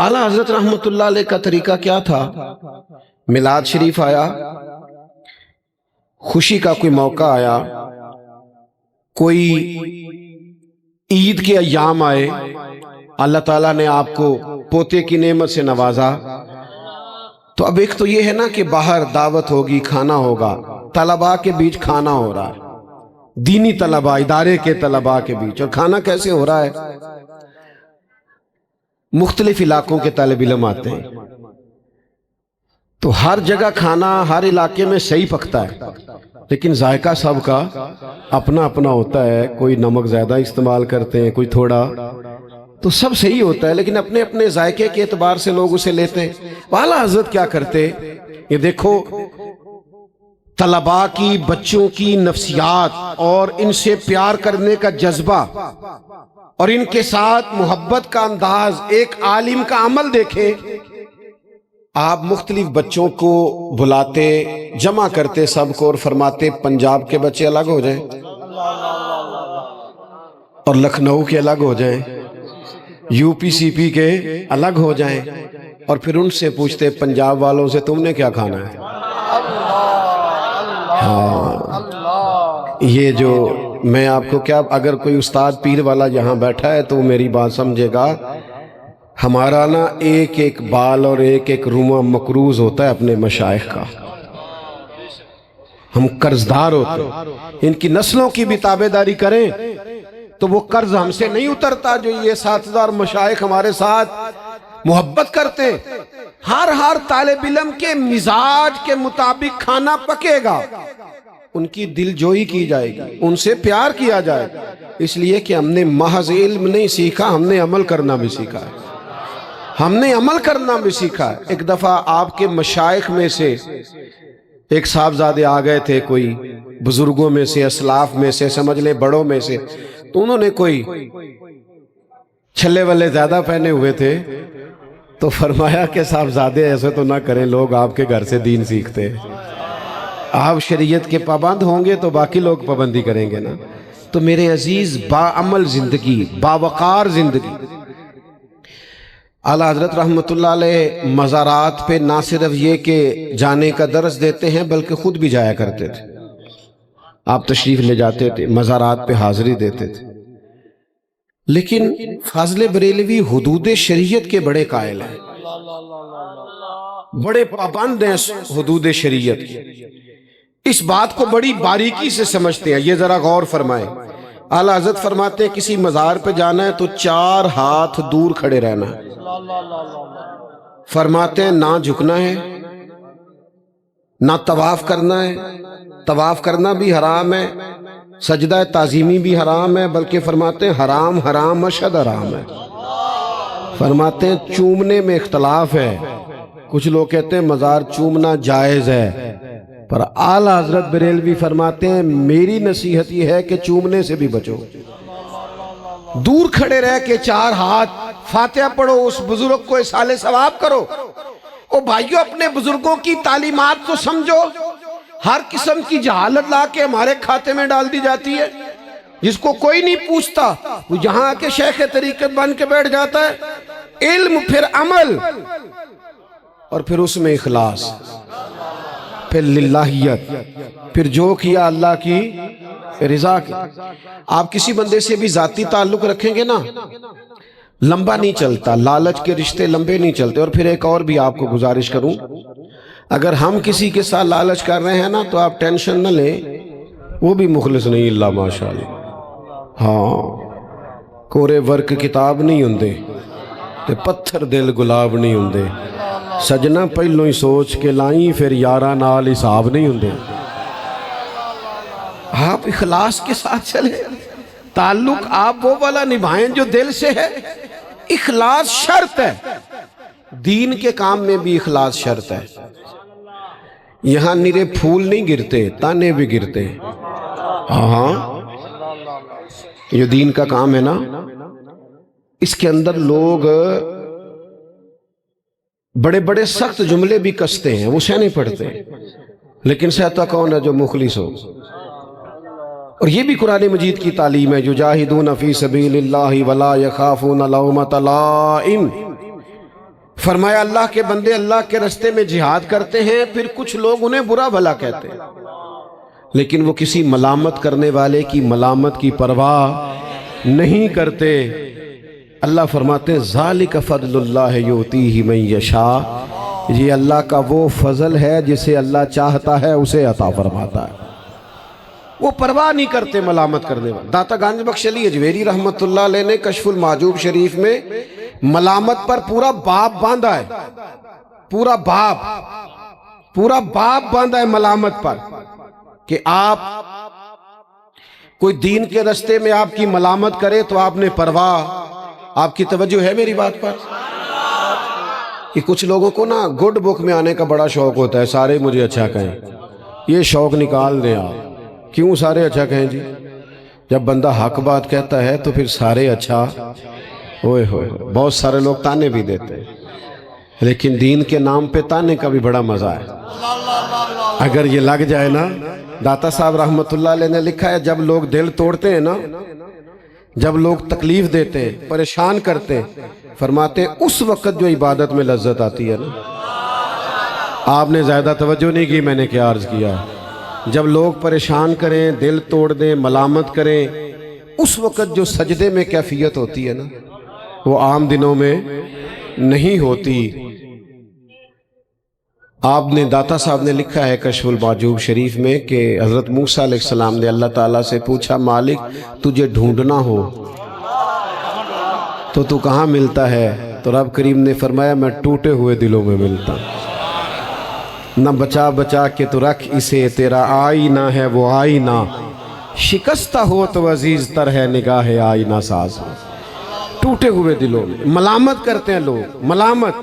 اعلیٰ حضرت رحمۃ اللہ علیہ کا طریقہ کیا تھا؟ میلاد شریف آیا، خوشی کا کوئی موقع آیا، کوئی عید کے ایام آئے، اللہ تعالیٰ نے آپ کو پوتے کی نعمت سے نوازا، تو اب ایک تو یہ ہے نا کہ باہر دعوت ہوگی، کھانا ہوگا، طلباء کے بیچ کھانا ہو رہا ہے، دینی طلباء، ادارے کے طلباء کے بیچ، اور کھانا کیسے ہو رہا ہے؟ مختلف علاقوں کے طالب علم آتے ہیں، تو ہر جگہ کھانا ہر علاقے میں صحیح پکتا ہے، لیکن ذائقہ سب کا اپنا اپنا ہوتا ہے، کوئی نمک زیادہ استعمال کرتے ہیں، کوئی تھوڑا، تو سب صحیح ہوتا ہے لیکن اپنے اپنے ذائقے کے اعتبار سے لوگ اسے لیتے ہیں۔ اعلیٰ حضرت کیا کرتے، یہ دیکھو طلباء کی، بچوں کی نفسیات اور ان سے پیار کرنے کا جذبہ اور ان کے ساتھ محبت کا انداز، ایک عالم کا عمل دیکھیں۔ آپ مختلف بچوں کو بلاتے، جمع کرتے سب کو، اور فرماتے پنجاب کے بچے الگ ہو جائیں اور لکھنؤ کے الگ ہو جائیں، یو پی سی پی کے الگ ہو جائیں، اور پھر ان سے پوچھتے پنجاب والوں سے تم نے کیا کھانا ہے؟ ہاں، یہ جو میں آپ کو کیا، اگر کوئی استاد پیر والا یہاں بیٹھا ہے تو میری بات سمجھے گا، ہمارا نا ایک ایک بال اور ایک ایک رومہ مقروض ہوتا ہے اپنے مشائخ کا، ہم قرضدار ہوتے ہیں، ان کی نسلوں کی بھی تابعداری کریں تو وہ قرض ہم سے نہیں اترتا جو یہ اساتذہ اور مشائخ ہمارے ساتھ محبت کرتے۔ ہر طالب علم کے مزاج کے مطابق کھانا پکے گا، ان کی دل جوئی کی جائے گی، ان سے پیار کیا جائے گا، اس لیے کہ ہم نے محض علم نہیں سیکھا، ہم نے عمل کرنا بھی سیکھا ہے، ہم نے عمل کرنا بھی سیکھا ہے۔ ایک دفعہ آپ کے مشائخ میں سے ایک صاحبزادے آ گئے تھے، کوئی بزرگوں میں سے، اسلاف میں سے، سمجھ لیں بڑوں میں سے، تو انہوں نے کوئی چھلے والے زیادہ پہنے ہوئے تھے، تو فرمایا کہ صاحبزادے ایسے تو نہ کریں، لوگ آپ کے گھر سے دین سیکھتے ہیں، آپ شریعت کے پابند ہوں گے تو باقی لوگ پابندی کریں گے نا۔ تو میرے عزیز، باعمل زندگی، باوقار زندگی۔ اعلیٰ حضرت رحمۃ اللہ علیہ مزارات پہ نہ صرف یہ کہ جانے کا درس دیتے ہیں بلکہ خود بھی جایا کرتے تھے، آپ تشریف لے جاتے تھے، مزارات پہ حاضری دیتے تھے، لیکن فاضل بریلوی حدود شریعت کے بڑے قائل ہیں، بڑے پابند ہیں حدود شریعت کی، اس بات کو بڑی باریکی سے سمجھتے ہیں۔ یہ ذرا غور فرمائیں، اعلیٰ حضرت فرماتے ہیں کسی مزار پہ جانا ہے تو 4 ہاتھ دور کھڑے رہنا ہے، فرماتے ہیں نہ جھکنا ہے، نہ طواف کرنا ہے، طواف کرنا بھی حرام ہے، سجدہ تعظیمی بھی حرام ہے، بلکہ فرماتے ہیں حرام حرام اشد حرام ہے، فرماتے ہیں چومنے میں اختلاف ہے، کچھ لوگ کہتے ہیں مزار چومنا جائز ہے، پر اعلیٰ حضرت بریلوی فرماتے ہیں میری نصیحت یہ ہے کہ چومنے سے بھی بچو، دور کھڑے رہ کے 4 ہاتھ فاتحہ پڑھو، اس بزرگ کو اصالِ ثواب کرو۔ او بھائیو، اپنے بزرگوں کی تعلیمات کو سمجھو، ہر قسم کی جہالت لا کے ہمارے کھاتے میں ڈال دی جاتی ہے، جس کو کوئی نہیں پوچھتا، وہ جہاں آ کے شیخ طریقت بن کے بیٹھ جاتا ہے۔ علم، پھر عمل، اور پھر اس میں اخلاص، پھر للہیت، پھر جو کیا اللہ کی رضا کی۔ آپ کسی بندے سے بھی ذاتی تعلق رکھیں گے نا، لمبا نہیں چلتا، لالچ کے رشتے لمبے نہیں چلتے۔ اور پھر ایک اور بھی آپ کو گزارش کروں، اگر ہم کسی کے ساتھ لالچ کر رہے ہیں نا تو آپ ٹینشن نہ لیں، وہ بھی مخلص نہیں، اللہ ماشاءاللہ، ہاں کورے ورک کتاب نہیں ہوندے تے پتھر دل گلاب نہیں ہوندے، سجنا پہلوں ہی سوچ کے لائیں، پھر یاراں نال حساب نہیں ہوندے۔ آپ اخلاص کے ساتھ چلیں، تعلق آپ وہ والا نبھائیں جو دل سے ہے، اخلاص شرط ہے، دین کے کام میں بھی اخلاص شرط ہے۔ یہاں نرے پھول نہیں گرتے، تانے بھی گرتے ہیں، ہاں یہ دین کا کام ہے نا، اس کے اندر لوگ بڑے بڑے سخت جملے بھی کستے ہیں، وہ سہنے پڑتے ہیں، لیکن سہتا کون ہے؟ جو مخلص ہو۔ اور یہ بھی قرآن مجید کی تعلیم ہے، یجاہدون فی سبیل اللہ ولا یخافون لومۃ لائم، فرمایا اللہ کے بندے اللہ کے راستے میں جہاد کرتے ہیں، پھر کچھ لوگ انہیں برا بھلا کہتے ہیں، لیکن وہ کسی ملامت کرنے والے کی ملامت کی پرواہ نہیں کرتے۔ اللہ فرماتے ہیں ذالک فضل اللہ یؤتیہ من یشاء، یہ اللہ کا وہ فضل ہے جسے اللہ چاہتا ہے اسے عطا فرماتا ہے۔ وہ پرواہ نہیں کرتے ملامت کرنے والے۔ داتا گنج بخش علی اجویری رحمت اللہ علیہ نے کشف المعجوب شریف میں ملامت پر پورا باب باندھا ہے، پورا باب باندھا ہے ملامت پر، کہ آپ کوئی دین کے راستے میں آپ کی ملامت کرے تو آپ نے پرواہ۔ آپ کی توجہ ہے میری بات پر؟ کہ کچھ لوگوں کو نا گڈ بک میں آنے کا بڑا شوق ہوتا ہے، سارے مجھے اچھا کہیں۔ یہ شوق نکال دیں آپ، کیوں سارے اچھا کہیں جی؟ جب بندہ حق بات کہتا ہے تو پھر سارے اچھا، اوئے ہوئے، بہت سارے لوگ تانے بھی دیتے ہیں، لیکن دین کے نام پہ تانے کا بھی بڑا مزہ ہے اگر یہ لگ جائے نا۔ داتا صاحب رحمت اللہ علیہ نے لکھا ہے جب لوگ دل توڑتے ہیں نا، جب لوگ تکلیف دیتے ہیں، پریشان کرتے ہیں، فرماتے ہیں اس وقت جو عبادت میں لذت آتی ہے نا۔ آپ نے زیادہ توجہ نہیں کی میں نے کیا عرض کیا۔ جب لوگ پریشان کریں، دل توڑ دیں، ملامت کریں، اس وقت جو سجدے میں کیفیت ہوتی ہے نا، وہ عام دنوں میں نہیں ہوتی۔ آپ نے داتا صاحب نے لکھا ہے کشف المعجوب شریف میں کہ حضرت موسیٰ علیہ السلام نے اللہ تعالیٰ سے پوچھا مالک تجھے ڈھونڈنا ہو تو کہاں ملتا ہے؟ تو رب کریم نے فرمایا میں ٹوٹے ہوئے دلوں میں ملتا ہوں۔ نہ بچا بچا کے تو رکھ اسے، تیرا آئینہ ہے وہ آئینہ، شکستہ ہو تو عزیز تر ہے نگاہ آئینہ ساز ہو۔ ٹوٹے ہوئے دلوں میں ملامت کرتے ہیں لوگ، ملامت۔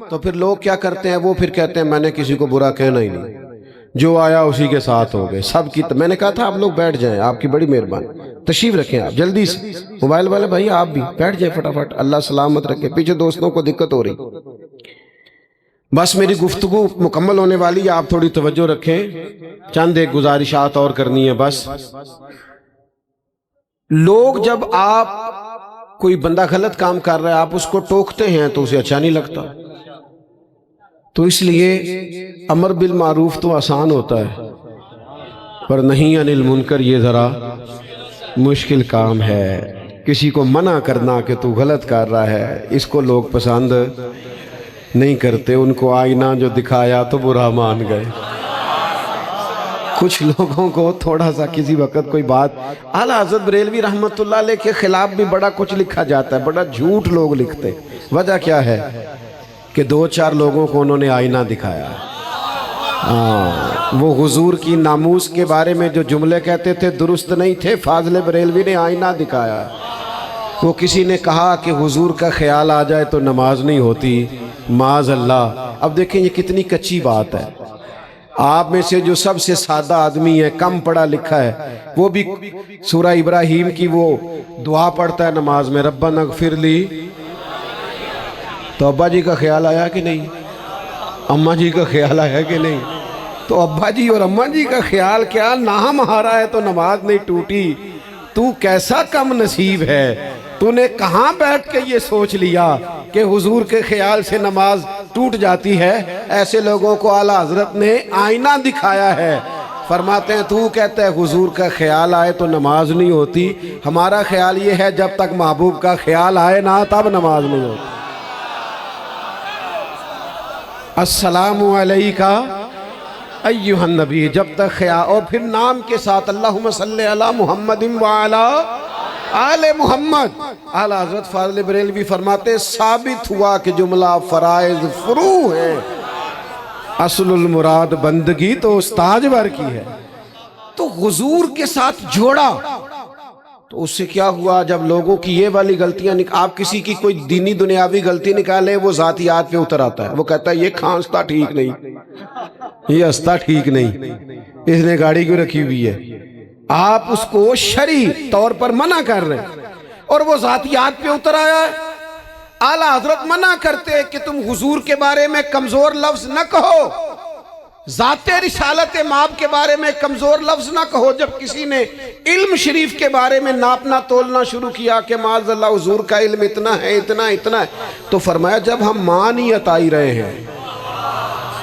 تو پھر لوگ کیا کرتے ہیں؟ وہ پھر کہتے ہیں میں نے کسی کو برا کہنا ہی نہیں، جو آیا اسی کے ساتھ ہو گئے سب کی۔ میں نے کہا تھا آپ لوگ بیٹھ جائیں، آپ کی بڑی مہربانی، تشریف رکھیں آپ جلدی سے، موبائل والے بھائی آپ بھی بیٹھ جائیں فٹافٹ، اللہ سلامت رکھے، پیچھے دوستوں کو دقت ہو رہی۔ بس میری گفتگو مکمل ہونے والی ہے، آپ تھوڑی توجہ رکھیں، چند ایک گزارشات اور کرنی ہے بس۔ لوگ جب آپ کوئی بندہ غلط کام کر رہا ہے آپ اس کو ٹوکتے ہیں تو اسے اچھا نہیں لگتا، تو اس لیے امر بالمعروف تو آسان ہوتا ہے پر نہیں عن المنکر یہ ذرا مشکل کام ہے۔ کسی کو منع کرنا کہ تو غلط کر رہا ہے اس کو لوگ پسند نہیں کرتے، ان کو آئینہ جو دکھایا تو برا مان گئے۔ کچھ لوگوں کو تھوڑا سا کسی وقت کوئی بات، اعلیٰ حضرت بریلوی رحمت اللہ علیہ کے خلاف بھی بڑا کچھ لکھا جاتا ہے، بڑا جھوٹ لوگ لکھتے، وجہ کیا ہے کہ دو چار لوگوں کو انہوں نے آئینہ دکھایا۔ وہ حضور کی ناموس کے بارے میں جو جملے کہتے تھے درست نہیں تھے، فاضل بریلوی نے آئینہ دکھایا۔ وہ کسی نے کہا کہ حضور کا خیال آ جائے تو نماز نہیں ہوتی، معاذ اللہ۔ اب دیکھیں یہ کتنی کچی بات ہے۔ آپ میں سے جو سب سے سادہ آدمی ہے، کم پڑھا لکھا ہے، وہ بھی سورہ ابراہیم کی وہ دعا پڑھتا ہے نماز میں، ربنا اغفر لی۔ تو ابا جی کا خیال آیا کہ نہیں؟ اماں جی کا خیال آیا کہ نہیں؟ تو ابا جی اور اماں جی کا خیال کیا، نام ہارا ہے تو نماز نہیں ٹوٹی۔ تو کیسا کم نصیب ہے، تو نے کہاں بیٹھ کے یہ سوچ لیا کہ حضور کے خیال سے نماز ٹوٹ جاتی ہے؟ ایسے لوگوں کو اعلیٰ حضرت نے آئینہ دکھایا ہے۔ فرماتے ہیں تو کہتا ہے حضور کا خیال آئے تو نماز نہیں ہوتی، ہمارا خیال یہ ہے جب تک محبوب کا خیال آئے نہ تب نماز نہیں ہوتی۔ السلام علیکہ ایہا النبی، جب تک خیال، اور پھر نام کے ساتھ اللہم صلی علی محمد وعلی آل محمد۔ اعلیٰ حضرت فاضل بریلوی فرماتے ثابت ہوا کہ جملہ فرائض فروع ہے، اصل المراد بندگی تو استاج ور کی ہے۔ تو حضور کے ساتھ جوڑا تو اس سے کیا ہوا، جب لوگوں کی یہ والی غلطیاں آپ کسی کی کوئی دینی دنیاوی غلطی نکالے وہ ذاتیات پہ اتر آتا ہے، وہ کہتا ہے یہ کھانستا ٹھیک نہیں، یہ ہنستا ٹھیک نہیں، اس نے گاڑی کیوں رکھی ہوئی ہے۔ آپ اس کو شرعی طور پر منع کر رہے ہیں اور وہ ذاتیات پہ اتر آیا ہے۔ اعلیٰ حضرت منع کرتے کہ تم حضور کے بارے میں کمزور لفظ نہ کہو، ذات رسالت مآب کے بارے میں کمزور لفظ نہ کہو۔ جب کسی نے علم شریف کے بارے میں ناپنا تولنا شروع کیا کہ معاذ اللہ حضور کا علم اتنا ہے اتنا اتنا ہے، تو فرمایا جب ہم معنی عطائی رہے ہیں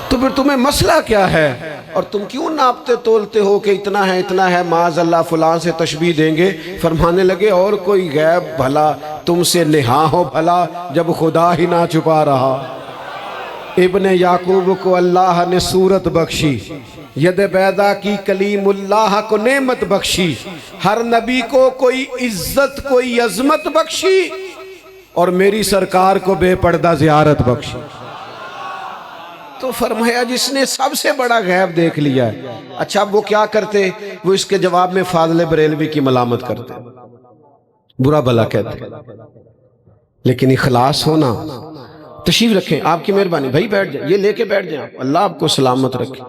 تو پھر تمہیں مسئلہ کیا ہے، اور تم کیوں ناپتے تولتے ہو کہ اتنا ہے معاذ اللہ فلاں سے تشبیہ دیں گے۔ فرمانے لگے اور کوئی غیب بھلا تم سے نہا ہو بھلا جب خدا ہی نہ چھپا رہا۔ ابن یعقوب کو اللہ نے صورت بخشی، ید بیضا کی کلیم اللہ کو نعمت بخشی، ہر نبی کو کوئی عزت کوئی عظمت بخشی، اور میری سرکار کو بے پردہ زیارت بخشی۔ تو فرمایا جس نے سب سے بڑا غیب دیکھ لیا ہے، اچھا وہ کیا کرتے؟ وہ اس کے جواب میں فاضل بریلوی کی ملامت کرتے، برا بھلا کہتے۔ لیکن اخلاص ہونا، تشریف رکھیں، آپ کی مہربانی، بھائی بیٹھ جائیں، یہ لے کے بیٹھ جائیں، اللہ آپ کو سلامت رکھے۔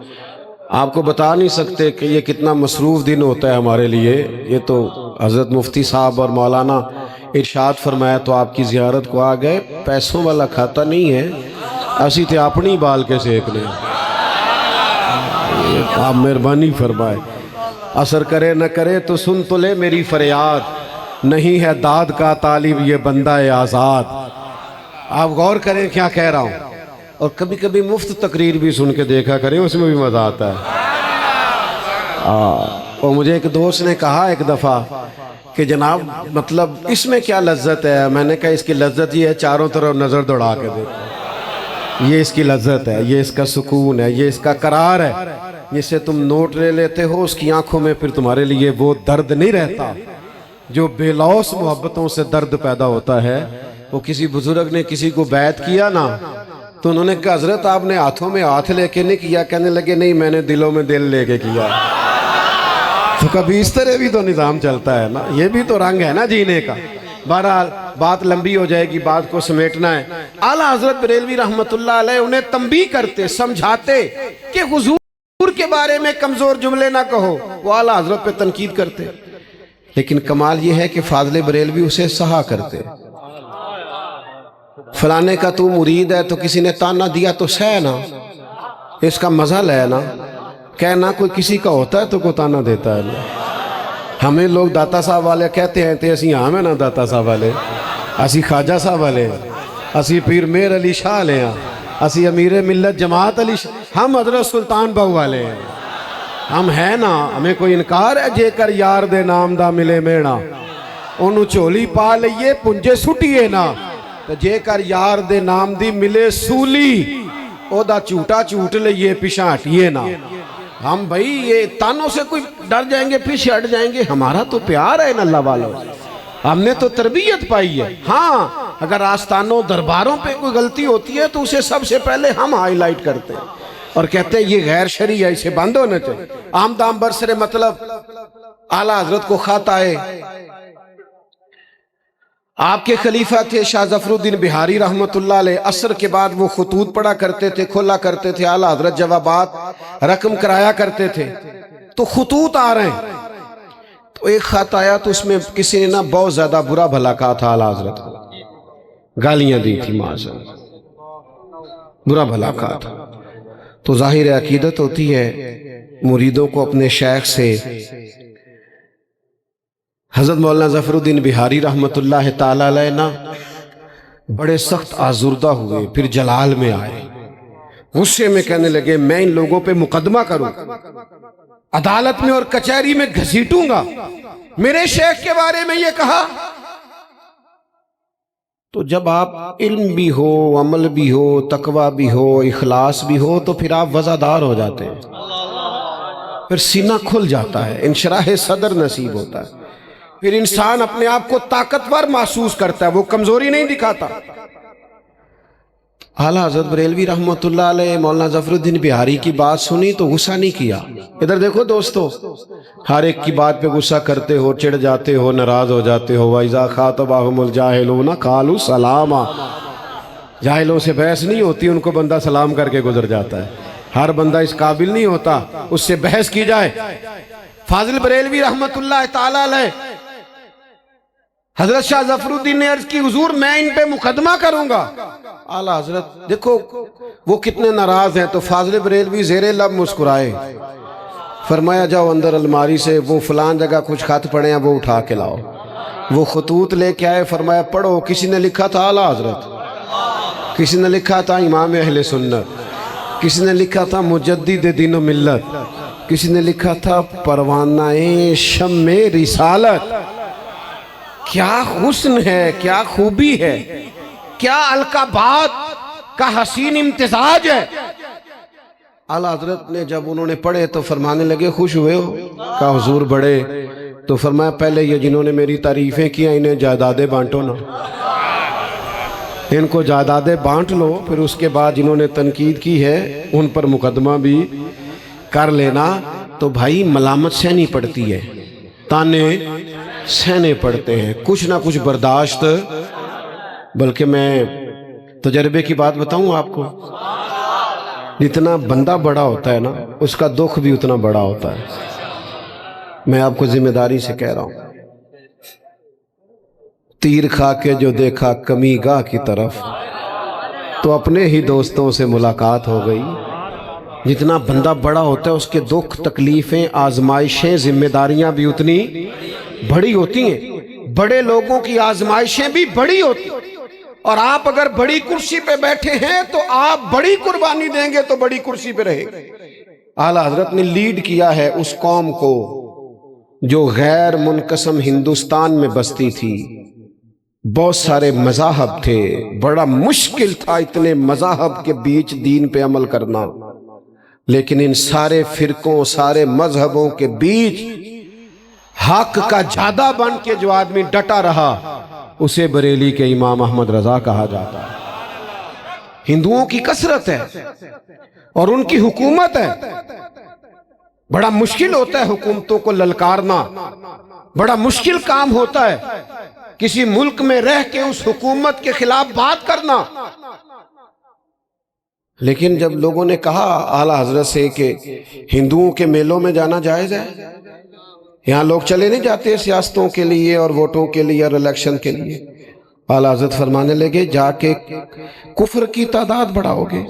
آپ کو بتا نہیں سکتے کہ یہ کتنا مصروف دن ہوتا ہے ہمارے لیے۔ یہ تو حضرت مفتی صاحب اور مولانا ارشاد فرمایا تو آپ کی زیارت کو آ گئے، پیسوں والا کھاتا نہیں ہے، اسی تے اپنی بال کے سیکنے۔ آپ مہربانی فرمائے، اثر کرے نہ کرے تو سن تو لے میری فریاد، نہیں ہے داد کا طالب یہ بندہ آزاد۔ آپ غور کریں کیا کہہ رہا ہوں، اور کبھی کبھی مفت تقریر بھی سن کے دیکھا کریں، اس میں بھی مزہ آتا ہے۔ اور مجھے ایک دوست نے کہا ایک دفعہ کہ جناب مطلب اس میں کیا لذت ہے؟ میں نے کہا اس کی لذت یہ ہے چاروں طرف نظر دوڑا کے دیکھو، یہ اس کی لذت ہے، یہ اس کا سکون ہے، یہ اس کا قرار ہے۔ جسے تم نوٹ لے لیتے ہو اس کی آنکھوں میں پھر تمہارے لیے وہ درد نہیں رہتا جو بے لوث محبتوں سے درد پیدا ہوتا ہے۔ وہ کسی بزرگ نے کسی کو بیعت کیا نا، تو انہوں نے کہا حضرت آپ نے ہاتھوں میں ہاتھ لے کے نہیں کیا، کہنے لگے نہیں میں نے دلوں میں دل لے کے کیا۔ تو کبھی اس طرح بھی تو نظام چلتا ہے نا، یہ بھی تو رنگ ہے نا جینے کا۔ بہرحال بات لمبی ہو جائے گی، بات کو سمیٹنا ہے۔ اعلیٰ حضرت بریلوی رحمت اللہ علیہ انہیں تنبیہ کرتے، سمجھاتے کہ حضور کے بارے میں کمزور جملے نہ کہو، وہ اعلیٰ حضرت پہ تنقید کرتے۔ لیکن کمال یہ ہے کہ فاضل بریلوی اسے سہا کرتے۔ فلانے کا تو مرید ہے تو کسی نے تانا دیا تو سہ نا، اس کا مزہ لے نا، کہنا کوئی کسی کا ہوتا ہے تو کوئی تانا دیتا ہے نا۔ ہمیں لوگ داتا صاحب والے کہتے ہیں تے اسی ہاں میں نا داتا صاحب والے، اسی خواجہ صاحب والے، اسی پیر میر علی شاہ لے ہیں، اسی امیر ملت جماعت علی شاہ، ہم حضرت سلطان بہو والے ہیں، ہم ہیں نا۔ ہمیں کوئی انکار ہے جے کر یار دے نام دا ملے میڑا، انہوں چولی پا لئیے پنجے سٹیے نا، جے کر یار دے نام دی ملے سولی، او دا چوٹا چوٹ لئیے پیشاں ہٹیے نا۔ ہم بھائی یہ تانوں سے کوئی ڈر جائیں گے پیچھے ہٹ جائیں گے؟ ہمارا تو پیار ہے ان اللہ والوں، ہم نے تو تربیت پائی ہے۔ ہاں اگر آستانوں درباروں پہ کوئی غلطی ہوتی ہے تو اسے سب سے پہلے ہم ہائی لائٹ کرتے ہیں اور کہتے ہیں یہ غیر شرعی ہے، اسے بند ہونا چاہیے۔ عام دام برسر مطلب اعلیٰ حضرت کو خط آئے، آپ کے خلیفہ تھے شاہ ظفر الدین بہاری رحمت اللہ علیہ، عصر کے بعد وہ خطوط پڑھا کرتے تھے، کھولا کرتے تھے، اعلیٰ حضرت جوابات رقم کرایا کرتے تھے، تو خطوط آ رہے ہیں۔ تو ایک خط آیا تو اس میں کسی نے نا بہت زیادہ برا بھلا کہا تھا اعلیٰ حضرت کو، گالیاں دی تھی، معاذاللہ برا بھلا کہا تھا۔ تو ظاہر عقیدت ہوتی ہے مریدوں کو اپنے شیخ سے۔ حضرت مولانا ظفر الدین بہاری رحمت اللہ تعالیٰ علیہ نا بڑے سخت آزردہ ہوئے، پھر جلال میں آئے، غصے میں کہنے لگے میں ان لوگوں پہ مقدمہ کروں، عدالت میں اور کچہری میں گھسیٹوں گا، میرے شیخ کے بارے میں یہ کہا۔ تو جب آپ علم بھی ہو، عمل بھی ہو، تقوی بھی ہو، اخلاص بھی ہو، تو پھر آپ وزادار ہو جاتے ہیں، پھر سینہ کھل جاتا ہے، انشراح صدر نصیب ہوتا ہے، پھر انسان اپنے آپ کو طاقتور محسوس کرتا ہے، وہ کمزوری نہیں دکھاتا۔ اعلیٰ حضرت بریلوی رحمت اللہ علیہ مولانا ظفر الدین بہاری کی بات سنی تو غصہ نہیں کیا۔ ادھر دیکھو دوستو، ہر ایک کی بات پہ غصہ کرتے ہو، چڑھ جاتے ہو، ناراض ہو جاتے ہو۔ وَإِذَا خَاطَبَهُمُ الْجَاهِلُونَ قَالُوا سَلَامًا، جاہلوں سے بحث نہیں ہوتی، ان کو بندہ سلام کر کے گزر جاتا ہے۔ ہر بندہ اس قابل نہیں ہوتا اس سے بحث کی جائے۔ فاضل بریلوی رحمت اللہ تعالیٰ علیہ حضرت شاہ ظفر الدین نے عرض کی حضور میں ان پہ مقدمہ کروں گا. اعلیٰ حضرت دیکھو وہ کتنے ناراض ہیں. تو فاضل بریلوی زیر لب مسکرائے, فرمایا جاؤ اندر الماری سے وہ فلان جگہ کچھ خط پڑے ہیں وہ اٹھا کے لاؤ. وہ خطوط لے کے آئے, فرمایا پڑھو. کسی نے لکھا تھا اعلیٰ حضرت, کسی نے لکھا تھا امام اہل سنت, کسی نے لکھا تھا مجدد دین و ملت, کسی نے لکھا تھا پروانہ شمع رسالت. کیا حسن ہے, کیا خوبی ہے, کیا القابات کا حسین امتزاج ہے. اعلیٰ حضرت نے جب انہوں نے پڑھے تو فرمانے لگے خوش ہوئے ہو؟ کہا حضور بڑے. تو فرمایا پہلے یہ جنہوں نے میری تعریفیں کیا انہیں جائیدادیں بانٹو نا, ان کو جائیدادیں بانٹ لو, پھر اس کے بعد جنہوں نے تنقید کی ہے ان پر مقدمہ بھی کر لینا. تو بھائی ملامت سہنی پڑتی ہے, تانے سہنے پڑتے ہیں, کچھ نہ کچھ برداشت. بلکہ میں تجربے کی بات بتاؤں آپ کو, جتنا بندہ بڑا ہوتا ہے نا اس کا دکھ بھی اتنا بڑا ہوتا ہے. میں آپ کو ذمہ داری سے کہہ رہا ہوں. تیر کھا کے جو دیکھا کمی گاہ کی طرف, تو اپنے ہی دوستوں سے ملاقات ہو گئی. جتنا بندہ بڑا ہوتا ہے اس کے دکھ, تکلیفیں, آزمائشیں, ذمہ داریاں بھی اتنی بڑی ہوتی ہیں. بڑے لوگوں کی آزمائشیں بھی بڑی ہوتی ہیں, اور آپ اگر بڑی کرسی پہ بیٹھے ہیں تو آپ بڑی قربانی دیں گے تو بڑی کرسی پہ رہے. اعلیٰ حضرت نے لیڈ کیا ہے اس قوم کو جو غیر منقسم ہندوستان میں بستی تھی. بہت سارے مذاہب تھے, بڑا مشکل تھا اتنے مذاہب کے بیچ دین پہ عمل کرنا. لیکن ان سارے فرقوں, سارے مذہبوں کے بیچ حق کا جادہ بن کے جو آدمی ڈٹا رہا اسے بریلی کے امام احمد رضا کہا جاتا ہے. ہندوؤں کی کثرت ہے اور ان کی حکومت ہے. بڑا مشکل ہوتا ہے حکومتوں کو للکارنا, بڑا مشکل کام ہوتا ہے کسی ملک میں رہ کے اس حکومت کے خلاف بات کرنا. لیکن جب لوگوں نے کہا اعلیٰ حضرت سے کہ ہندوؤں کے میلوں میں جانا جائز ہے, یہاں لوگ چلے نہیں جاتے سیاستوں کے لیے اور ووٹوں کے لیے اور الیکشن کے لیے, اعلیٰ حضرت فرمانے لگے جا کے کفر کی تعداد بڑھاؤ گے,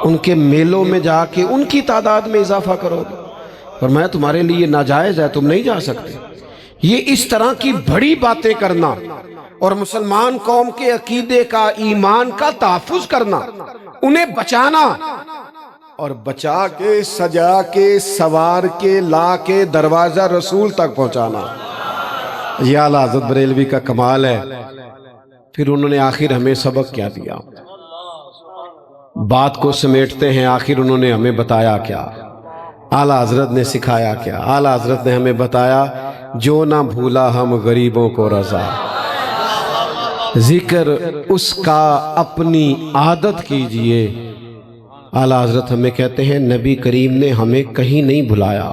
ان کے میلوں میں جا کے ان کی تعداد میں اضافہ کرو گے. فرمایا تمہارے لیے ناجائز ہے, تم نہیں جا سکتے. یہ اس طرح کی بڑی باتیں کرنا اور مسلمان قوم کے عقیدے کا, ایمان کا تحفظ کرنا, انہیں بچانا اور بچا کے, سجا کے, سوار کے, لا کے دروازہ رسول تک پہنچانا, یہ اعلیٰ حضرت بریلوی کا کمال ہے. پھر انہوں نے آخر ہمیں سبق کیا دیا, بات کو سمیٹتے ہیں. آخر انہوں نے ہمیں بتایا کیا, اعلیٰ حضرت نے سکھایا کیا. اعلیٰ حضرت نے ہمیں بتایا جو نہ بھولا ہم غریبوں کو رضا, ذکر اس کا اپنی عادت کیجئے. اعلیٰ حضرت ہمیں کہتے ہیں نبی کریم نے ہمیں کہیں نہیں بھلایا,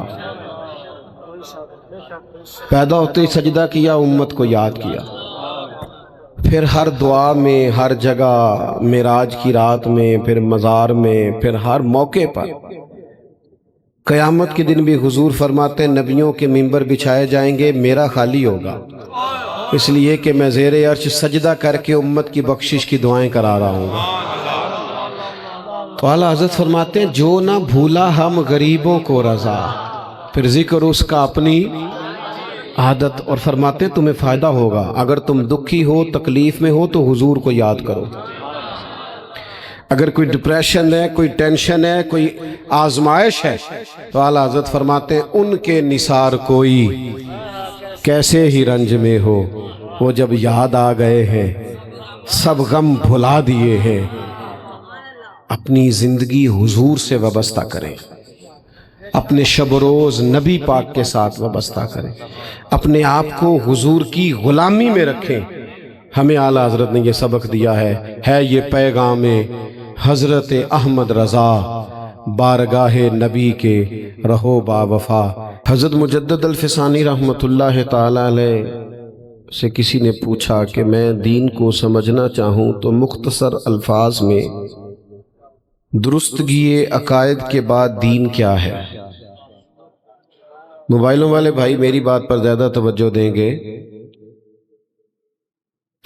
پیدا ہوتے ہی سجدہ کیا, امت کو یاد کیا. پھر ہر دعا میں, ہر جگہ, معراج کی رات میں, پھر مزار میں, پھر ہر موقع پر. قیامت کے دن بھی حضور فرماتے ہیں نبیوں کے منبر بچھائے جائیں گے, میرا خالی ہوگا, اس لیے کہ میں زیر عرش سجدہ کر کے امت کی بخشش کی دعائیں کرا رہا ہوں. تو اعلیٰ حضرت فرماتے ہیں جو نہ بھولا ہم غریبوں کو رضا, پھر ذکر اس کا اپنی عادت. اور فرماتے ہیں تمہیں فائدہ ہوگا, اگر تم دکھی ہو, تکلیف میں ہو تو حضور کو یاد کرو. اگر کوئی ڈپریشن ہے, کوئی ٹینشن ہے, کوئی آزمائش ہے, تو اعلیٰ حضرت فرماتے ہیں ان کے نثار کوئی کیسے ہی رنج میں ہو, وہ جب یاد آ گئے ہیں سب غم بھلا دیے ہیں. اپنی زندگی حضور سے وابستہ کریں, اپنے شب و روز نبی پاک کے ساتھ وابستہ کریں, اپنے آپ کو حضور کی غلامی میں رکھیں. ہمیں اعلیٰ حضرت نے یہ سبق دیا ہے یہ پیغام حضرت احمد رضا, بارگاہ نبی کے رہو با وفا. حضرت مجدد الفسانی رحمۃ اللہ تعالی علیہ سے کسی نے پوچھا کہ میں دین کو سمجھنا چاہوں تو مختصر الفاظ میں درستگی عقائد کے بعد دین کیا ہے. موبائلوں والے بھائی میری بات پر زیادہ توجہ دیں گے.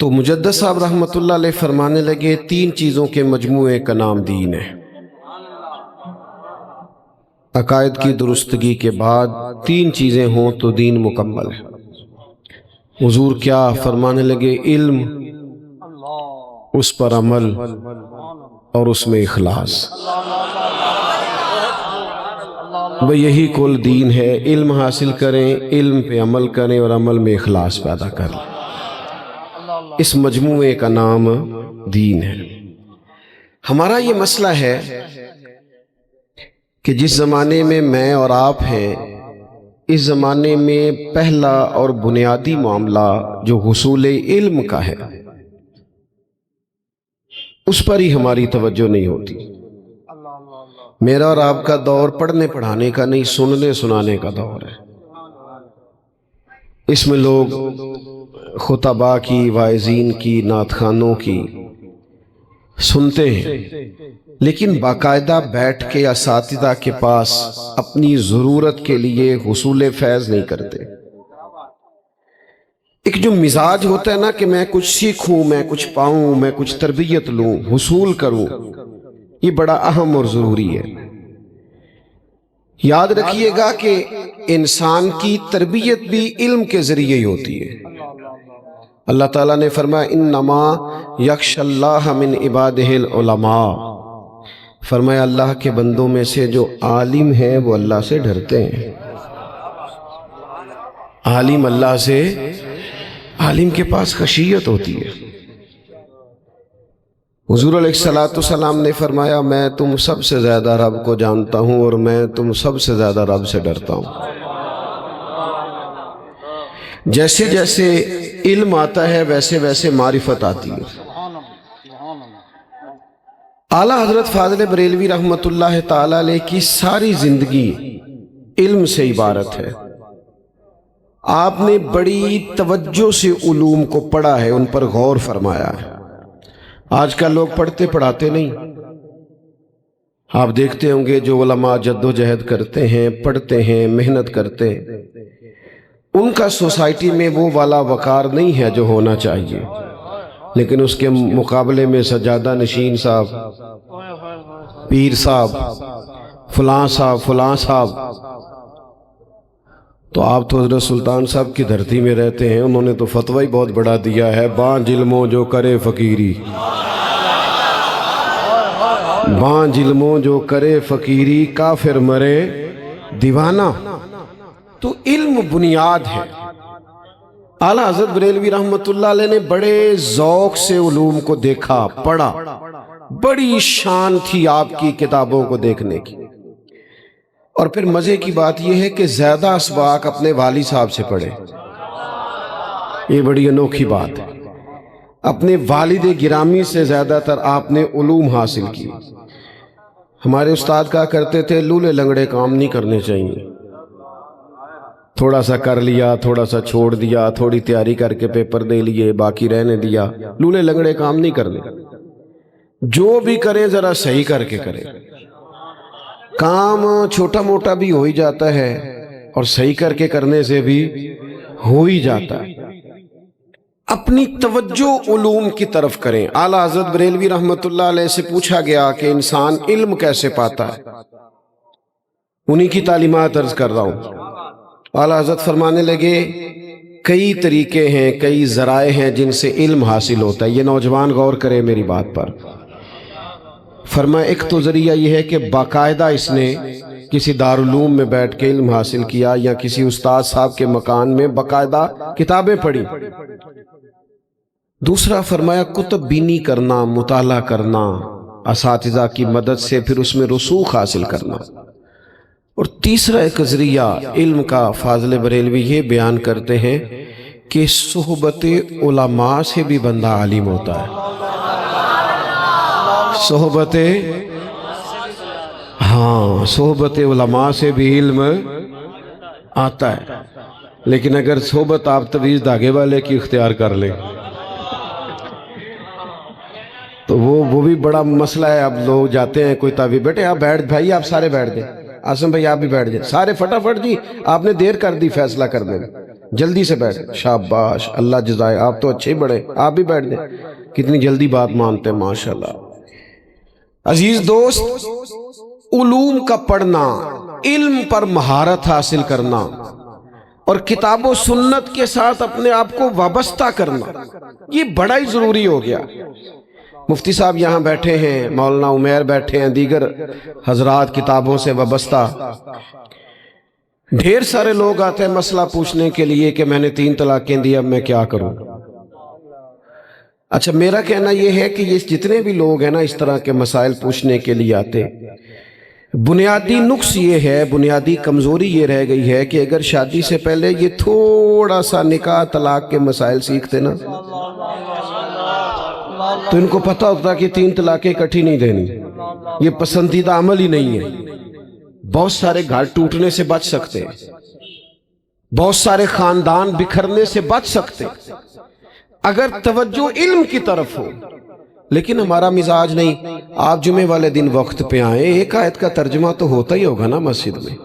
تو مجدد صاحب رحمۃ اللہ علیہ فرمانے لگے 3 چیزوں کے مجموعے کا نام دین ہے۔ عقائد کی درستگی کے بعد 3 چیزیں ہوں تو دین مکمل ہے۔ حضور کیا فرمانے لگے؟ علم، اس پر عمل، اور اس میں اخلاص۔ وہ یہی کل دین ہے۔ علم حاصل کریں، علم پہ عمل کریں اور عمل میں اخلاص پیدا کریں، اس مجموعے کا نام دین ہے۔ ہمارا یہ مسئلہ ہے کہ جس زمانے میں میں اور آپ ہیں، اس زمانے میں پہلا اور بنیادی معاملہ جو حصول علم کا ہے، اس پر ہی ہماری توجہ نہیں ہوتی۔ میرا اور آپ کا دور پڑھنے پڑھانے کا نہیں، سننے سنانے کا دور ہے۔ اس میں لوگ خطباء کی، واعظین کی، نعت خوانوں کی سنتے ہیں، لیکن باقاعدہ بیٹھ کے اساتذہ کے پاس اپنی ضرورت کے لیے حصول فیض نہیں کرتے۔ ایک جو مزاج ہوتا ہے نا کہ میں کچھ سیکھوں، میں کچھ پاؤں، میں کچھ تربیت لوں، حصول کروں، یہ بڑا اہم اور ضروری ہے۔ یاد رکھیے گا کہ انسان کی تربیت بھی علم کے ذریعے ہی ہوتی ہے۔ اللہ تعالیٰ نے فرمایا انما یخشی اللہ من عبادہ العلماء، فرمایا اللہ کے بندوں میں سے جو عالم ہیں وہ اللہ سے ڈرتے ہیں۔ عالم اللہ سے، عالم کے پاس خشیت ہوتی ہے۔ حضور علیہ السلام نے فرمایا میں تم سب سے زیادہ رب کو جانتا ہوں اور میں تم سب سے زیادہ رب سے ڈرتا ہوں۔ جیسے جیسے علم آتا ہے ویسے ویسے معرفت آتی ہے۔ اعلیٰ حضرت فاضل بریلوی رحمۃ اللہ تعالی علیہ کی ساری زندگی علم سے عبارت ہے۔ آپ نے بڑی توجہ سے علوم کو پڑھا ہے، ان پر غور فرمایا ہے۔ آج کل لوگ پڑھتے پڑھاتے نہیں۔ آپ دیکھتے ہوں گے جو علماء جد و جہد کرتے ہیں، پڑھتے ہیں، محنت کرتے ہیں، ان کا سوسائٹی میں وہ والا وقار نہیں ہے جو ہونا چاہیے، لیکن اس کے مقابلے میں سجادہ نشین صاحب، پیر صاحب، فلاں صاحب، فلاں صاحب، تو آپ تو حضرت سلطان صاحب کی دھرتی میں رہتے ہیں، انہوں نے تو فتویٰ ہی بہت بڑا دیا ہے، بانج علموں جو کرے فقیری، بانج علموں جو کرے فقیری، کافر مرے دیوانہ۔ تو علم بنیاد ہے۔ اعلیٰ حضرت بریلوی رحمۃ اللہ علیہ نے بڑے ذوق سے علوم کو دیکھا، پڑھا، بڑی شان تھی آپ کی کتابوں کو دیکھنے کی۔ اور پھر مزے کی بات یہ ہے کہ زیادہ اسباق اپنے والد صاحب سے پڑھے، یہ بڑی انوکھی بات ہے۔ اپنے والد گرامی سے زیادہ تر آپ نے علوم حاصل کی۔ ہمارے استاد کہا کرتے تھے لولے لنگڑے کام نہیں کرنے چاہیے، تھوڑا سا کر لیا، تھوڑا سا چھوڑ دیا، تھوڑی تیاری کر کے پیپر دے لیے، باقی رہنے دیا، لولے لنگڑے کام نہیں کرنے۔ جو بھی کریں ذرا صحیح کر کے کریں۔ کام چھوٹا موٹا بھی ہو ہی جاتا ہے اور صحیح کر کے کرنے سے بھی ہو ہی جاتا ہے۔ اپنی توجہ علوم کی طرف کریں۔ اعلیٰ حضرت بریلوی رحمۃ اللہ علیہ سے پوچھا گیا کہ انسان علم کیسے پاتا ہے، انہی کی تعلیمات عرض کر رہا ہوں۔ اعلیٰ حضرت فرمانے لگے کئی طریقے ہیں، کئی ذرائع ہیں جن سے علم حاصل ہوتا ہے۔ یہ نوجوان غور کرے میری بات پر۔ فرمایا ایک تو ذریعہ یہ ہے کہ باقاعدہ اس نے کسی دارالعلوم میں بیٹھ کے علم حاصل کیا یا کسی استاد صاحب کے مکان میں باقاعدہ کتابیں پڑھی۔ دوسرا فرمایا کتب بینی کرنا، مطالعہ کرنا، اساتذہ کی مدد سے پھر اس میں رسوخ حاصل کرنا۔ اور تیسرا ایک ذریعہ علم کا فاضل بریلوی یہ بیان کرتے ہیں کہ صحبت علماء سے بھی بندہ عالم ہوتا ہے۔ صحبت علماء سے بھی علم آتا ہے، لیکن اگر صحبت آپ تویز دھاگے والے کی اختیار کر لیں تو وہ بھی بڑا مسئلہ ہے۔ اب لوگ جاتے ہیں کوئی تعویذ، بیٹے آپ بیٹھ، بھائی آپ سارے بیٹھ جائیں، آسم بھائی آپ بھی بیٹھ جائیں، سارے فٹافٹ، جی آپ نے دیر کر دی فیصلہ کرنے میں، جلدی سے بیٹھ، شاباش، اللہ جزائے، آپ تو اچھے بڑے، آپ بھی بیٹھ جائیں، کتنی جلدی بات مانتے ہیں ماشاءاللہ۔ عزیز دوست، علوم کا پڑھنا، علم پر مہارت حاصل کرنا اور کتاب و سنت کے ساتھ اپنے آپ کو وابستہ کرنا، یہ بڑا ہی ضروری ہو گیا۔ مفتی صاحب یہاں بیٹھے ہیں، مولانا عمیر بیٹھے ہیں، دیگر حضرات کتابوں سے وابستہ، ڈھیر سارے لوگ آتے ہیں مسئلہ پوچھنے کے لیے کہ میں نے 3 طلاقیں دی، اب میں کیا کروں۔ اچھا، میرا کہنا یہ ہے کہ یہ جتنے بھی لوگ ہیں نا اس طرح کے مسائل پوچھنے کے لیے آتے، بنیادی نقص یہ ہے، بنیادی کمزوری یہ رہ گئی ہے کہ اگر شادی سے پہلے یہ تھوڑا سا نکاح طلاق کے مسائل سیکھتے نا تو ان کو پتہ ہوتا کہ 3 طلاقیں اکٹھی نہیں دینی، یہ پسندیدہ عمل ہی نہیں ہے، بہت سارے گھر ٹوٹنے سے بچ سکتے، بہت سارے خاندان بکھرنے سے بچ سکتے اگر توجہ علم کی طرف ہو۔ لیکن ہمارا مزاج نہیں۔ آپ جمعے والے دن وقت پہ آئیں، ایک آیت کا ترجمہ تو ہوتا ہی ہوگا نا مسجد میں،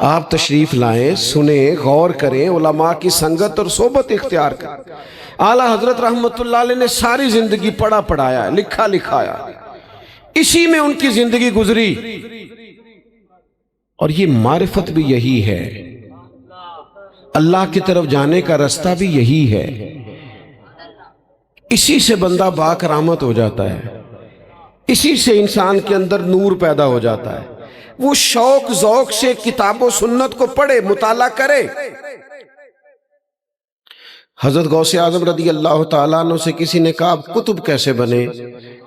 آپ تشریف لائیں، سنیں، غور کریں، علماء کی سنگت اور صحبت اختیار کریں۔ اعلیٰ حضرت رحمت اللہ علیہ نے ساری زندگی پڑھا پڑھایا، لکھا لکھایا، اسی میں ان کی زندگی گزری، اور یہ معرفت بھی یہی ہے، اللہ کی طرف جانے کا رستہ بھی یہی ہے، اسی سے بندہ با کرامت ہو جاتا ہے، اسی سے انسان کے اندر نور پیدا ہو جاتا ہے، وہ شوق ذوق سے کتاب و سنت کو پڑھے، مطالعہ کرے۔ حضرت غوث اعظم رضی اللہ تعالیٰ عنہ سے کسی نے کہا کتب کیسے بنے؟